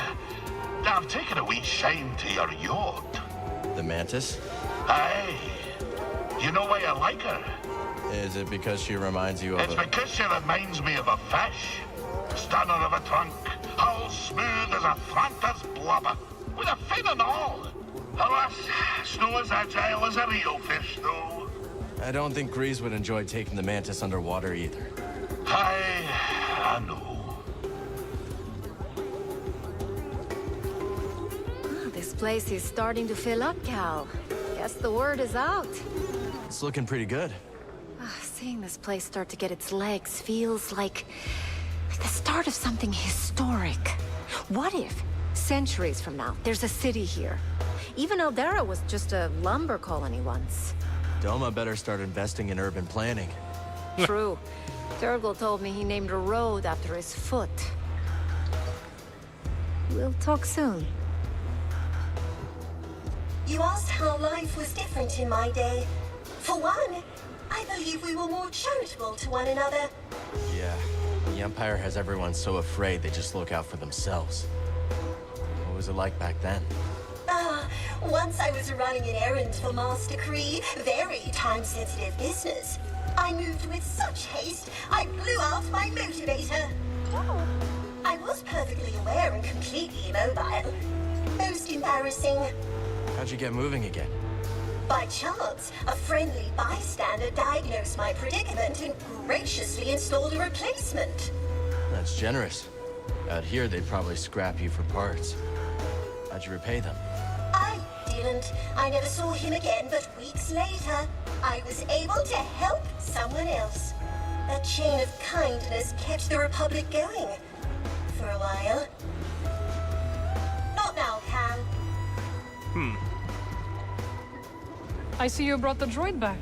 I've taken a wee shine to your yacht. The Mantis? Aye. You know why I like her? Is it because she reminds you of It's because she reminds me of a fish. Stunner of a trunk, hull smooth as a Franta's blubber, with a fin and all. Alas, it's no as agile as a real fish, though. I don't think Grease would enjoy taking the Mantis underwater either. I know. This place is starting to fill up, Cal. Guess the word is out. It's looking pretty good. Seeing this place start to get its legs feels like the start of something historic. What if, centuries from now, there's a city here? Even Eldera was just a lumber colony once. Doma better start investing in urban planning. True. Turgle told me he named a road after his foot. We'll talk soon. You asked how life was different in my day. For one, I believe we were more charitable to one another. Yeah, the Empire has everyone so afraid they just look out for themselves. What was it like back then? Once I was running an errand for Master Kree, very time-sensitive business. I moved with such haste, I blew out my motivator. I was perfectly aware and completely immobile. Most embarrassing. How'd you get moving again? By chance, a friendly bystander diagnosed my predicament and graciously installed a replacement. That's generous. Out here, they'd probably scrap you for parts. How'd you repay them? I didn't. I never saw him again, but weeks later, I was able to help someone else. A chain of kindness kept the Republic going. For a while. Not now, Cal. I see you brought the droid back.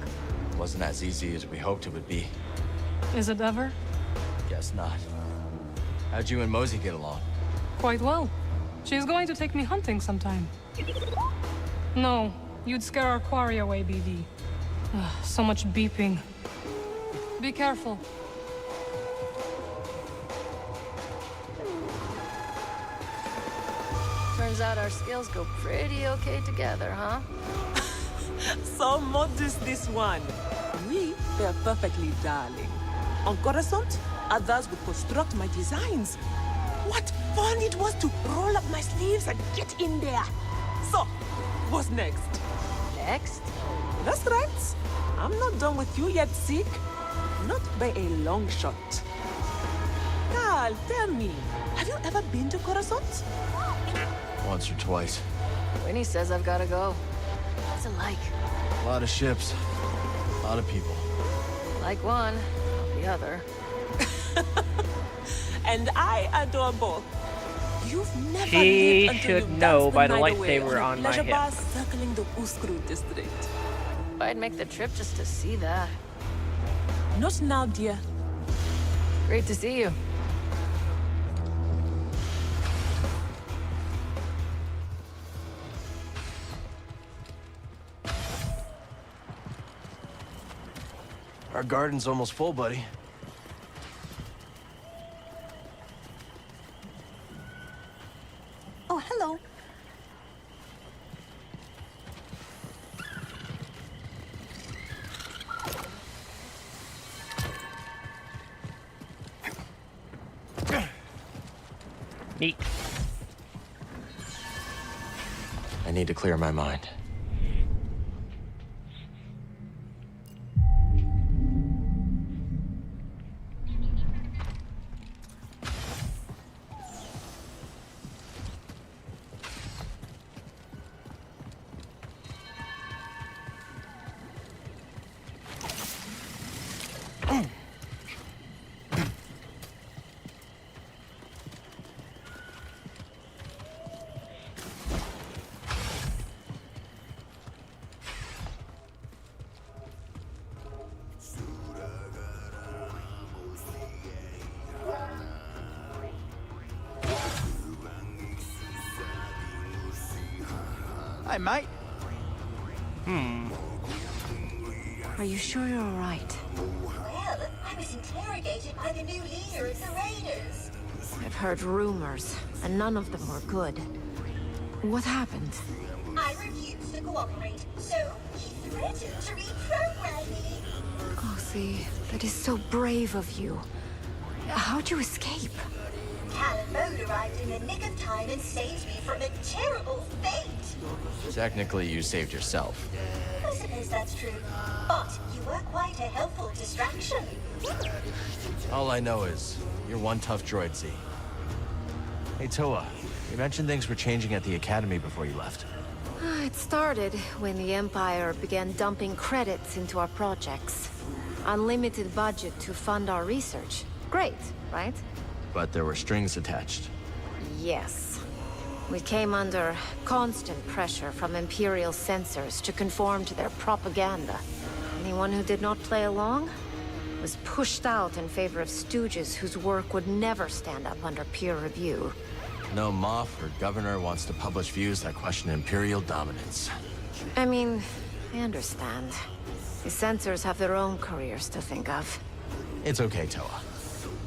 Wasn't as easy as we hoped it would be. Is it ever? Guess not. How'd you and Mosey get along? Quite well. She's going to take me hunting sometime. No, you'd scare our quarry away, BD. So much beeping. Be careful. Turns out our skills go pretty okay together, huh? So modest, this one. We were perfectly darling. On Coruscant, others would construct my designs. What fun it was to roll up my sleeves and get in there. So, what's next? Next? That's right. I'm not done with you yet, Zeke. Not by a long shot. Carl, tell me, have you ever been to Coruscant? Once or twice. Winnie says I've gotta go. What's it like? A lot of ships. A lot of people. Like one, not the other. And I adore both. You've never She lived until should you know danced by the night away lightsaber on a my pleasure hip. bar circling the Uskru district. I'd make the trip just to see that. Not now, dear. Great to see you. Our garden's almost full, buddy. Oh, hello. Neat. I need to clear my mind. Hey, mate. Are you sure you're all right? Well, I was interrogated by the new leader of the Raiders. I've heard rumors, and none of them were good. What happened? I refused to cooperate, so he threatened to reprogram me. Oh, see, that is so brave of you. How'd you escape? Cal and Mode arrived in the nick of time and saved me from a terrible fate. Technically, you saved yourself. I suppose that's true. But you were quite a helpful distraction. All I know is, you're one tough droid, Z. Hey, Toa, you mentioned things were changing at the Academy before you left. It started when the Empire began dumping credits into our projects. Unlimited budget to fund our research. Great, right? But there were strings attached. Yes. We came under constant pressure from Imperial censors to conform to their propaganda. Anyone who did not play along was pushed out in favor of stooges whose work would never stand up under peer review. No Moff or Governor wants to publish views that question Imperial dominance. I mean, I understand. The censors have their own careers to think of. It's okay, Toa.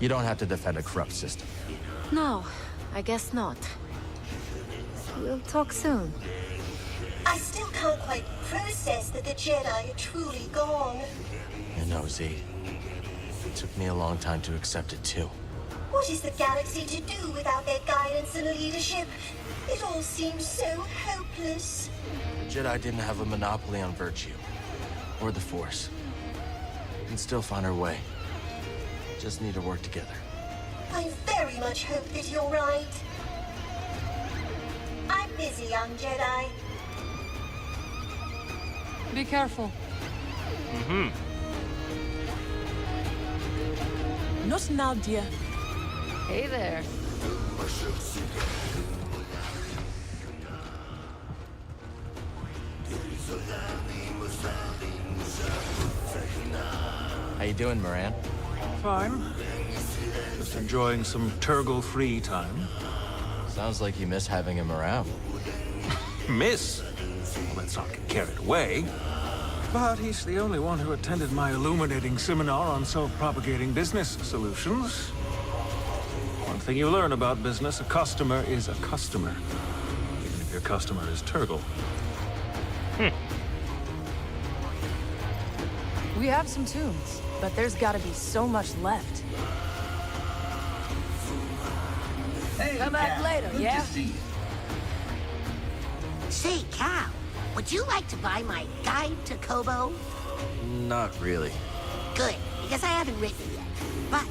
You don't have to defend a corrupt system. No, I guess not. We'll talk soon. I still can't quite process that the Jedi are truly gone. I know, Z. It took me a long time to accept it, too. What is the galaxy to do without their guidance and leadership? It all seems so hopeless. The Jedi didn't have a monopoly on virtue. Or the Force. We can still find our way. Just need to work together. I very much hope that you're right. I'm busy, young Jedi. Be careful. Mm-hmm. Not now, dear. Hey there. How you doing, Moran? Fine. Just enjoying some Turgle-free time. Sounds like you miss having him around. Miss? Well, let's not get carried away. But he's the only one who attended my illuminating seminar on self-propagating business solutions. One thing you learn about business, a customer is a customer. Even if your customer is Turgle. We have some tunes, but there's gotta be so much left. Hey, Come back Cal. later, Good yeah? to see you. Say, Cal, would you like to buy my guide to Kobo? Not really. Good, because I haven't written it yet. But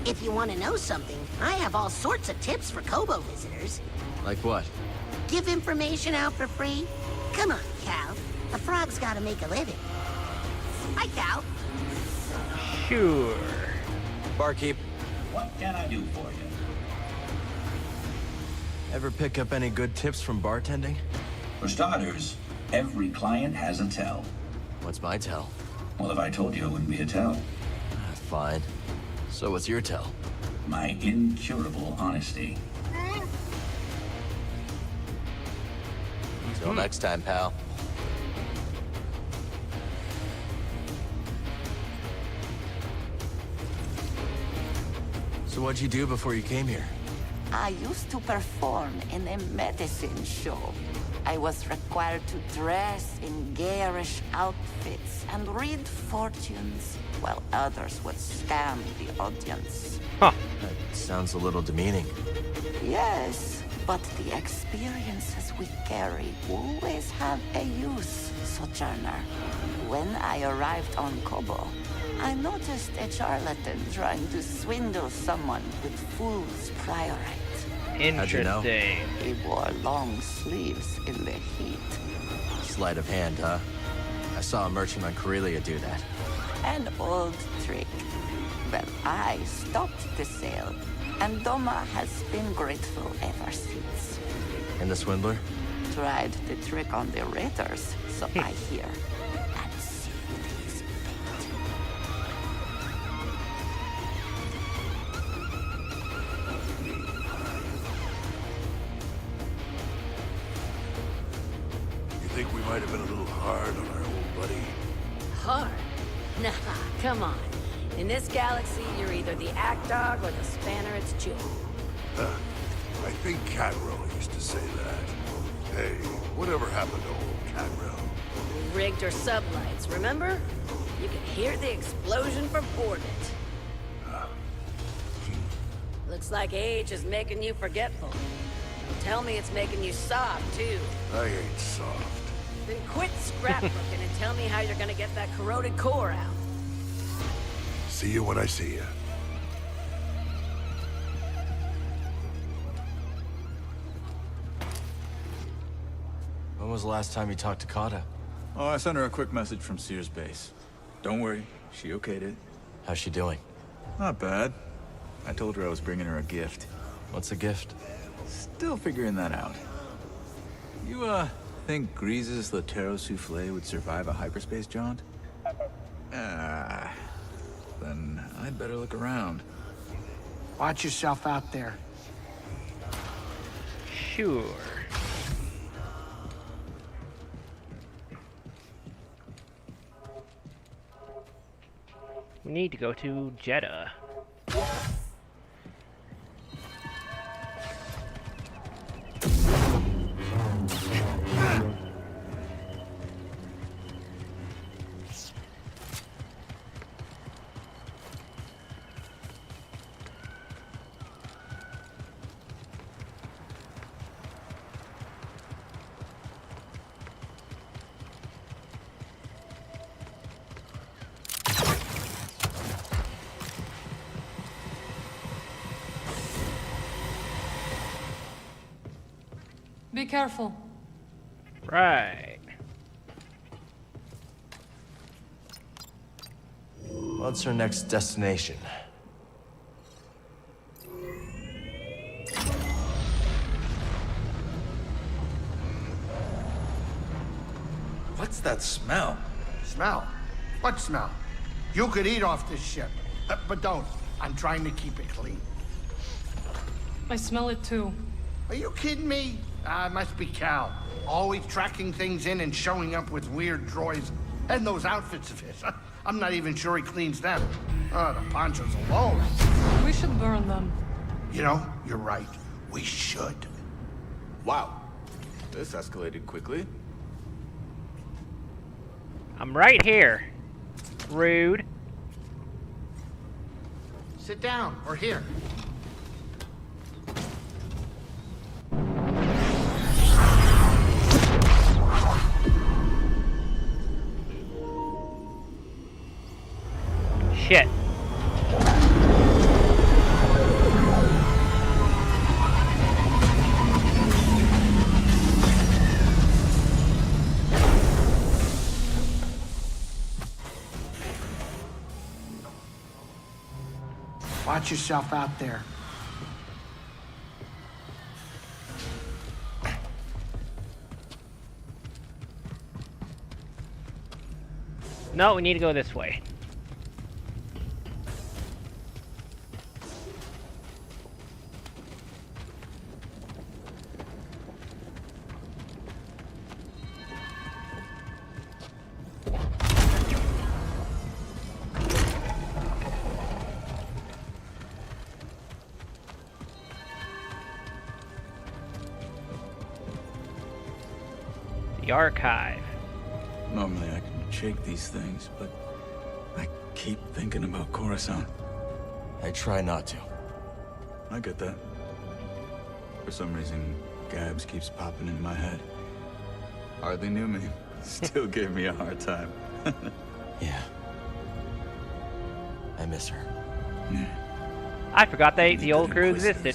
if you want to know something, I have all sorts of tips for Kobo visitors. Like what? Give information out for free? Come on, Cal. A frog's gotta make a living. Hi, Cal. Sure. Barkeep, What can I do for you? ever pick up any good tips from bartending? For starters, every client has a tell. What's my tell? Well, if I told you, it wouldn't be a tell. Fine. So what's your tell? My incurable honesty. Till next time, pal. So what'd you do before you came here? I used to perform in a medicine show. I was required to dress in garish outfits and read fortunes, while others would scam the audience. Huh. That sounds a little demeaning. Yes, but the experiences we carry always have a use, Sojourner. When I arrived on Kobo, I noticed a charlatan trying to swindle someone with fool's priorite. Interesting. How'd you know? He wore long sleeves in the heat. Sleight of hand, huh? I saw a merchant on Corellia do that. An old trick. Well, I stopped the sale, and Doma has been grateful ever since. And the swindler? Tried the trick on the raiders, so I hear. And see his fate. You think we might have been a little hard on our old buddy? Hard? Nah, come on. In this galaxy, you're either the act dog or the spanner it's chewing. I think Cadro used to say that. Hey, whatever happened to old Cadro? Rigged her sublights, remember? You could hear the explosion from orbit. The Looks like age is making you forgetful. Tell me it's making you soft, too. I ain't soft. Then quit scrapbooking and tell me how you're gonna get that corroded core out. See you when I see you. When was the last time you talked to Kata? Oh, I sent her a quick message from Sears base. Don't worry, she okayed it. How's she doing? Not bad. I told her I was bringing her a gift. What's a gift? Still figuring that out. You, think Grease's Latero souffle would survive a hyperspace jaunt? Then I'd better look around. Watch yourself out there. Sure. We need to go to Jeddah. Be careful. Right. What's our next destination? What's that smell? Smell? What smell? You could eat off this ship. But don't. I'm trying to keep it clean. I smell it too. Are you kidding me? It must be Cal. Always tracking things in and showing up with weird droids. And those outfits of his. I'm not even sure he cleans them. The ponchos alone. We should burn them. You know, you're right. We should. Wow. This escalated quickly. I'm right here. Rude. Sit down, or here. Shit. Watch yourself out there. No, we need to go this way. The archive. Normally I can shake these things, but I keep thinking about Coruscant. I try not to. I get that. For some reason, Gabs keeps popping in my head. Hardly knew me. Still gave me a hard time. Yeah. I miss her. Yeah. I forgot the old crew existed.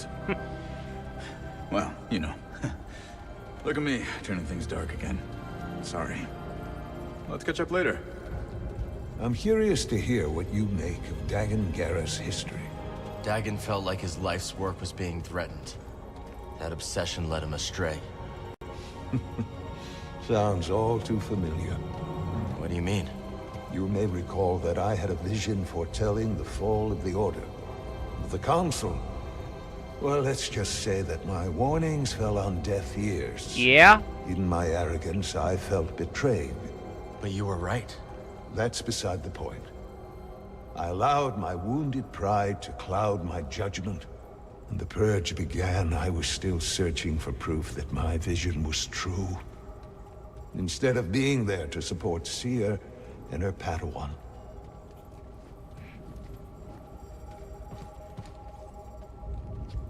Well, you know. Look at me, turning things dark again. Sorry. Let's catch up later. I'm curious to hear what you make of Dagan Gera's history. Dagan felt like his life's work was being threatened. That obsession led him astray. Sounds all too familiar. What do you mean? You may recall that I had a vision foretelling the fall of the Order. The Council. Well, let's just say that my warnings fell on deaf ears. Yeah? In my arrogance, I felt betrayed. But you were right. That's beside the point. I allowed my wounded pride to cloud my judgment. When the Purge began, I was still searching for proof that my vision was true. Instead of being there to support Seer and her Padawan.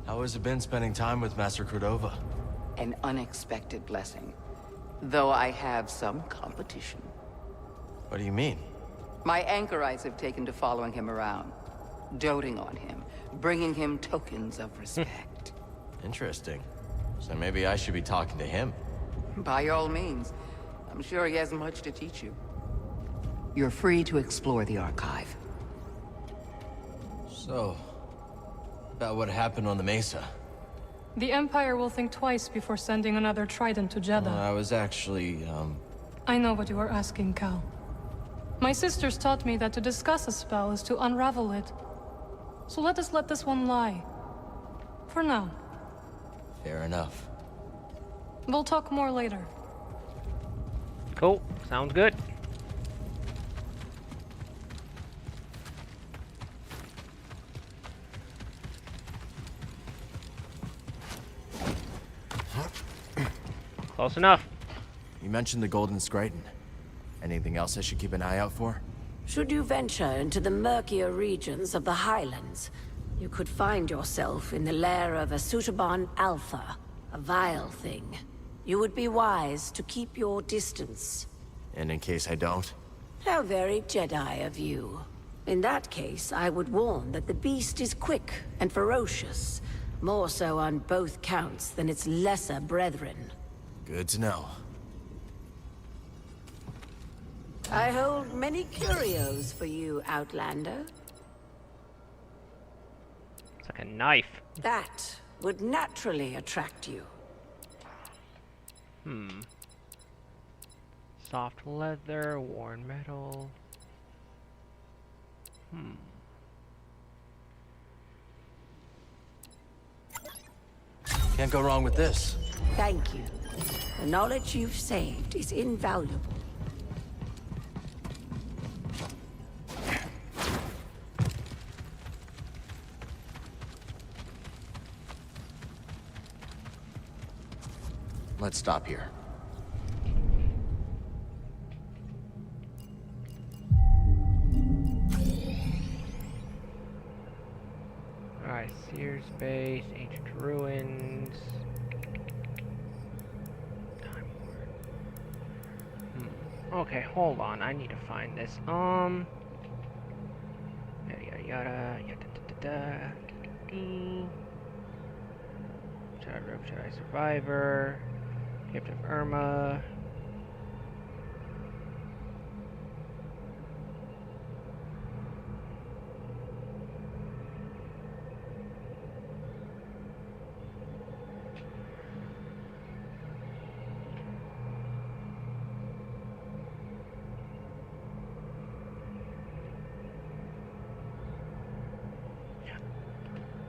How has it been spending time with Master Cordova? An unexpected blessing. Though I have some competition. What do you mean? My anchor eyes have taken to following him around. Doting on him. Bringing him tokens of respect. Interesting. So maybe I should be talking to him. By all means. I'm sure he has much to teach you. You're free to explore the archive. So, about what happened on the Mesa. The Empire will think twice before sending another Trident to Jeddah. I was actually, I know what you are asking, Cal. My sisters taught me that to discuss a spell is to unravel it. So let us let this one lie. For now. Fair enough. We'll talk more later. Cool. Sounds good. Close enough. You mentioned the Golden Scraton. Anything else I should keep an eye out for? Should you venture into the murkier regions of the Highlands, you could find yourself in the lair of a Sutaban Alpha, a vile thing. You would be wise to keep your distance. And in case I don't? How very Jedi of you. In that case, I would warn that the beast is quick and ferocious, more so on both counts than its lesser brethren. Good to know. I hold many curios for you, Outlander. It's like a knife. That would naturally attract you. Soft leather, worn metal. Can't go wrong with this. Thank you. The knowledge you've saved is invaluable. Let's stop here. Alright, Sears Base, Ancient Ruins. Time Lord. Okay, hold on. I need to find this. Yada yada yada yada Jedi Rogue, Jedi Survivor. Gift of Irma.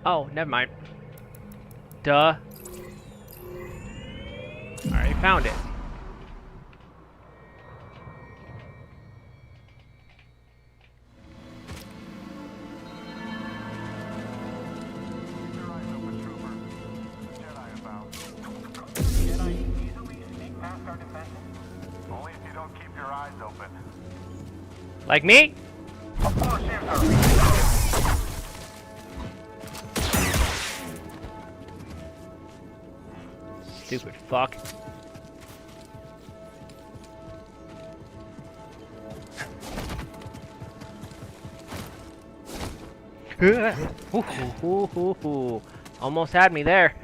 Oh, never mind. Duh. I already found it. Only if you don't keep your eyes open. Like me? Of course, yes, sir. Stupid fuck. Almost had me there.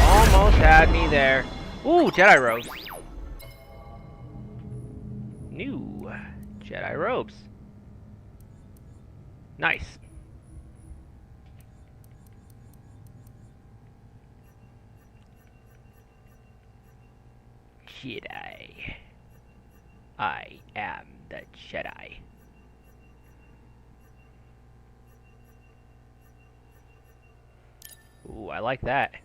Almost had me there. Ooh, Jedi robes. New Jedi robes. Nice. Jedi. I am the Jedi. Ooh, I like that.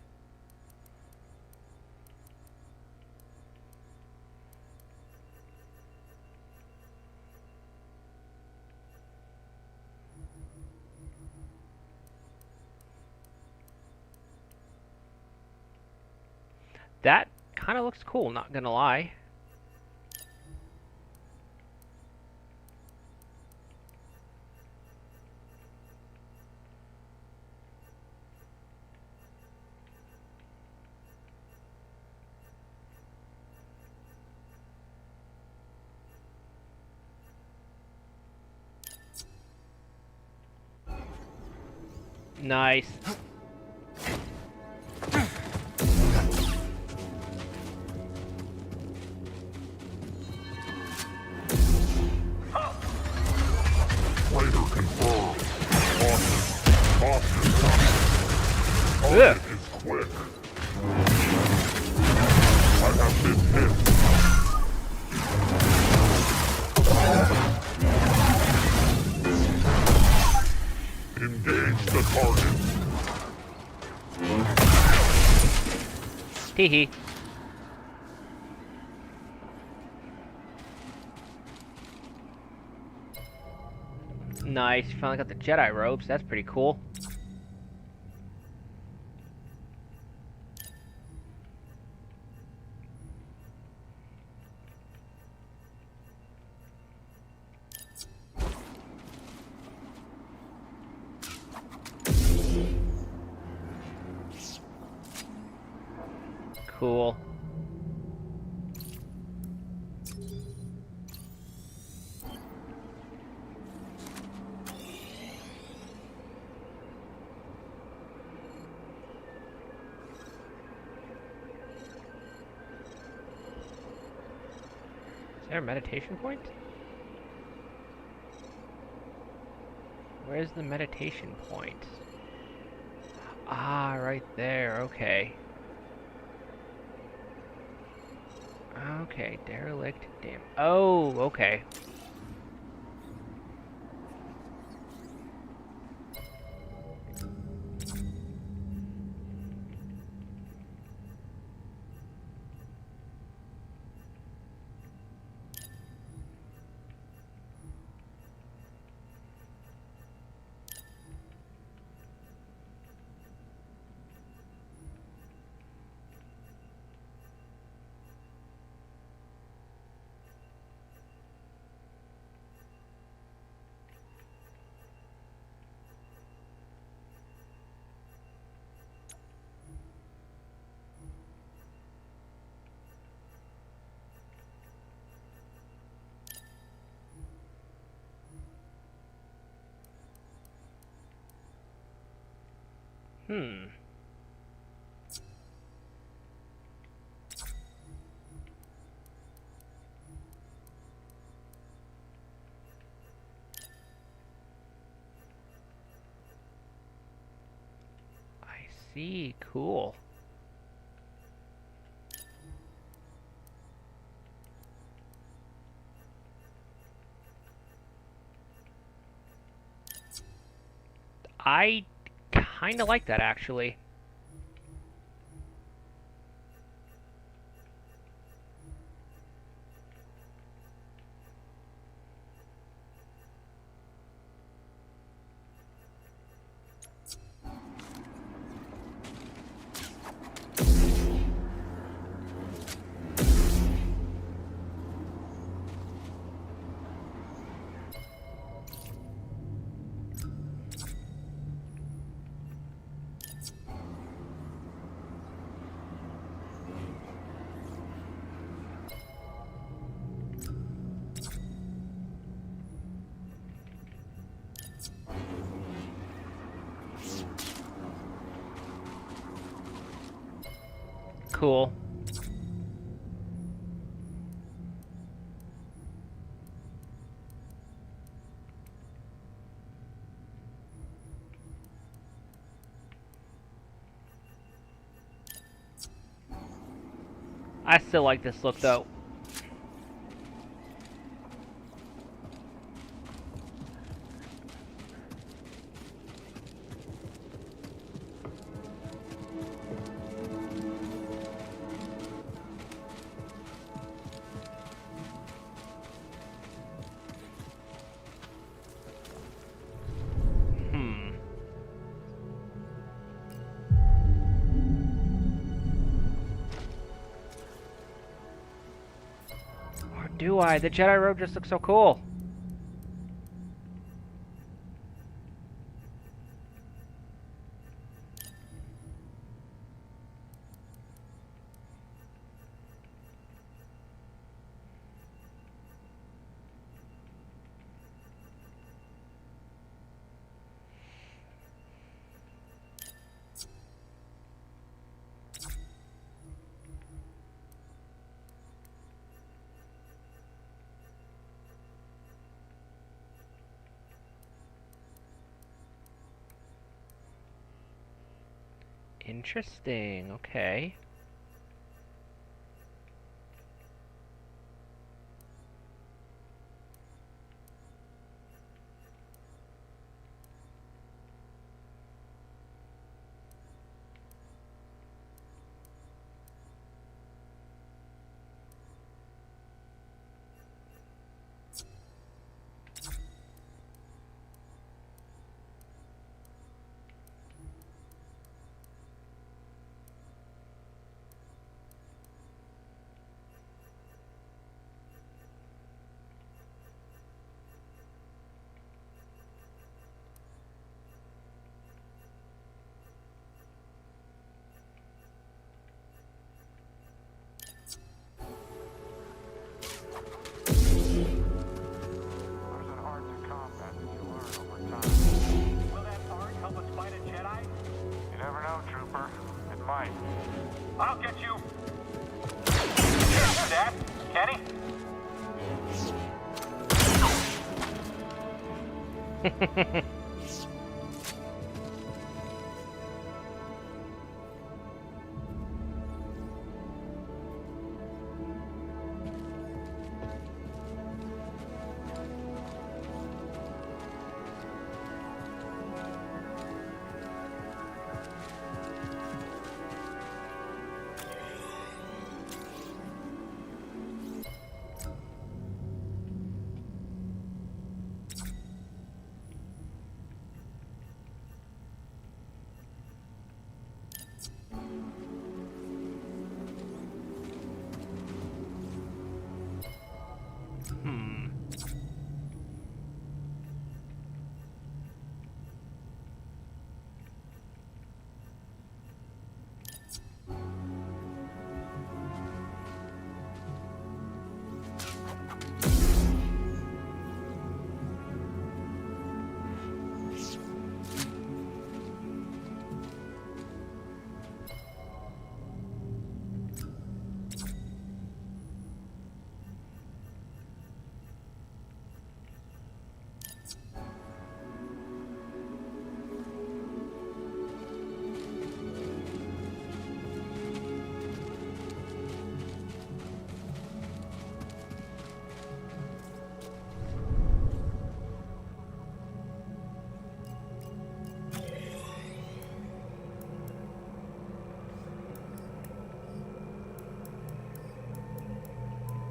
That kind of looks cool, not gonna lie. Nice. Raider confirmed. Caution. Ugh. Target is quick. I have been hit. Engage the target. Teehee. Nice, you finally got the Jedi robes. That's pretty cool. Cool. Is there a meditation point? Where's the meditation point? Ah, right there, okay. Okay, derelict, damn. Oh, okay. I see, cool. I kinda like that, actually. Cool. I still like this look, though. Do I? The Jedi robe just looks so cool. Interesting, okay. There's an art to combat that you learn over time. Will that art help us fight a Jedi? You never know, Trooper. It might. I'll get you. Do that, Kenny.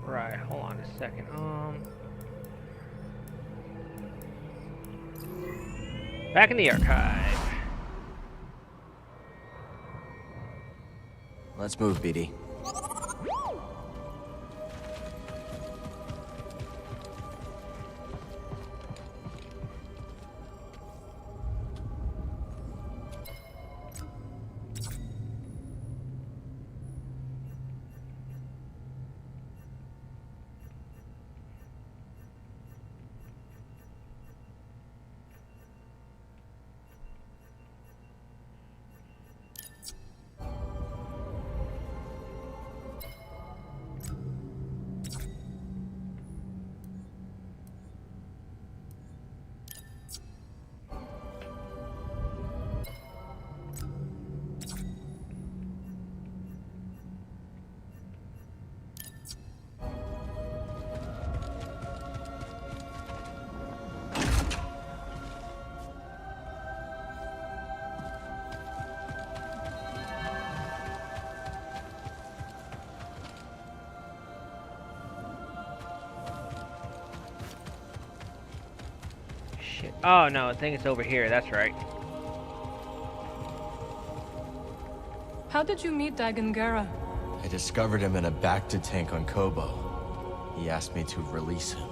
Right, hold on a second. Back in the archive. Let's move, BD. Shit. Oh no, I think it's over here, that's right. How did you meet Dagon Gera? I discovered him in a back-to-tank on Kobo. He asked me to release him.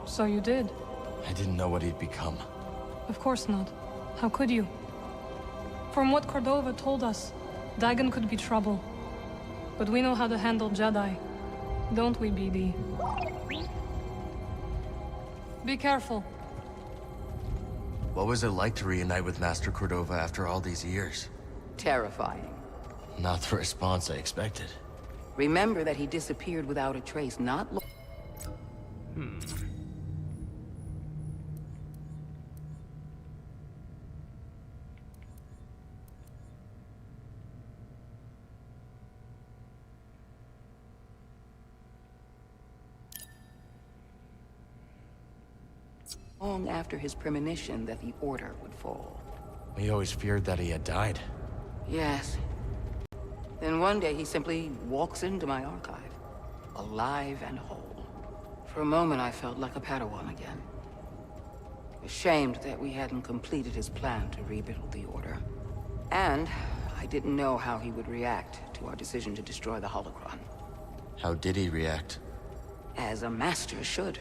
So you did? I didn't know what he'd become. Of course not. How could you? From what Cordova told us, Dagon could be trouble. But we know how to handle Jedi. Don't we, BD? Be careful. What was it like to reunite with Master Cordova after all these years? Terrifying. Not the response I expected. Remember that he disappeared without a trace, not long. long after his premonition that the Order would fall. We always feared that he had died. Yes. Then one day he simply walks into my archive, alive and whole. For a moment I felt like a Padawan again. Ashamed that we hadn't completed his plan to rebuild the Order. And I didn't know how he would react to our decision to destroy the holocron. How did he react? As a master should.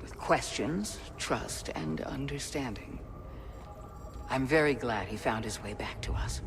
With questions, trust, and understanding. I'm very glad he found his way back to us.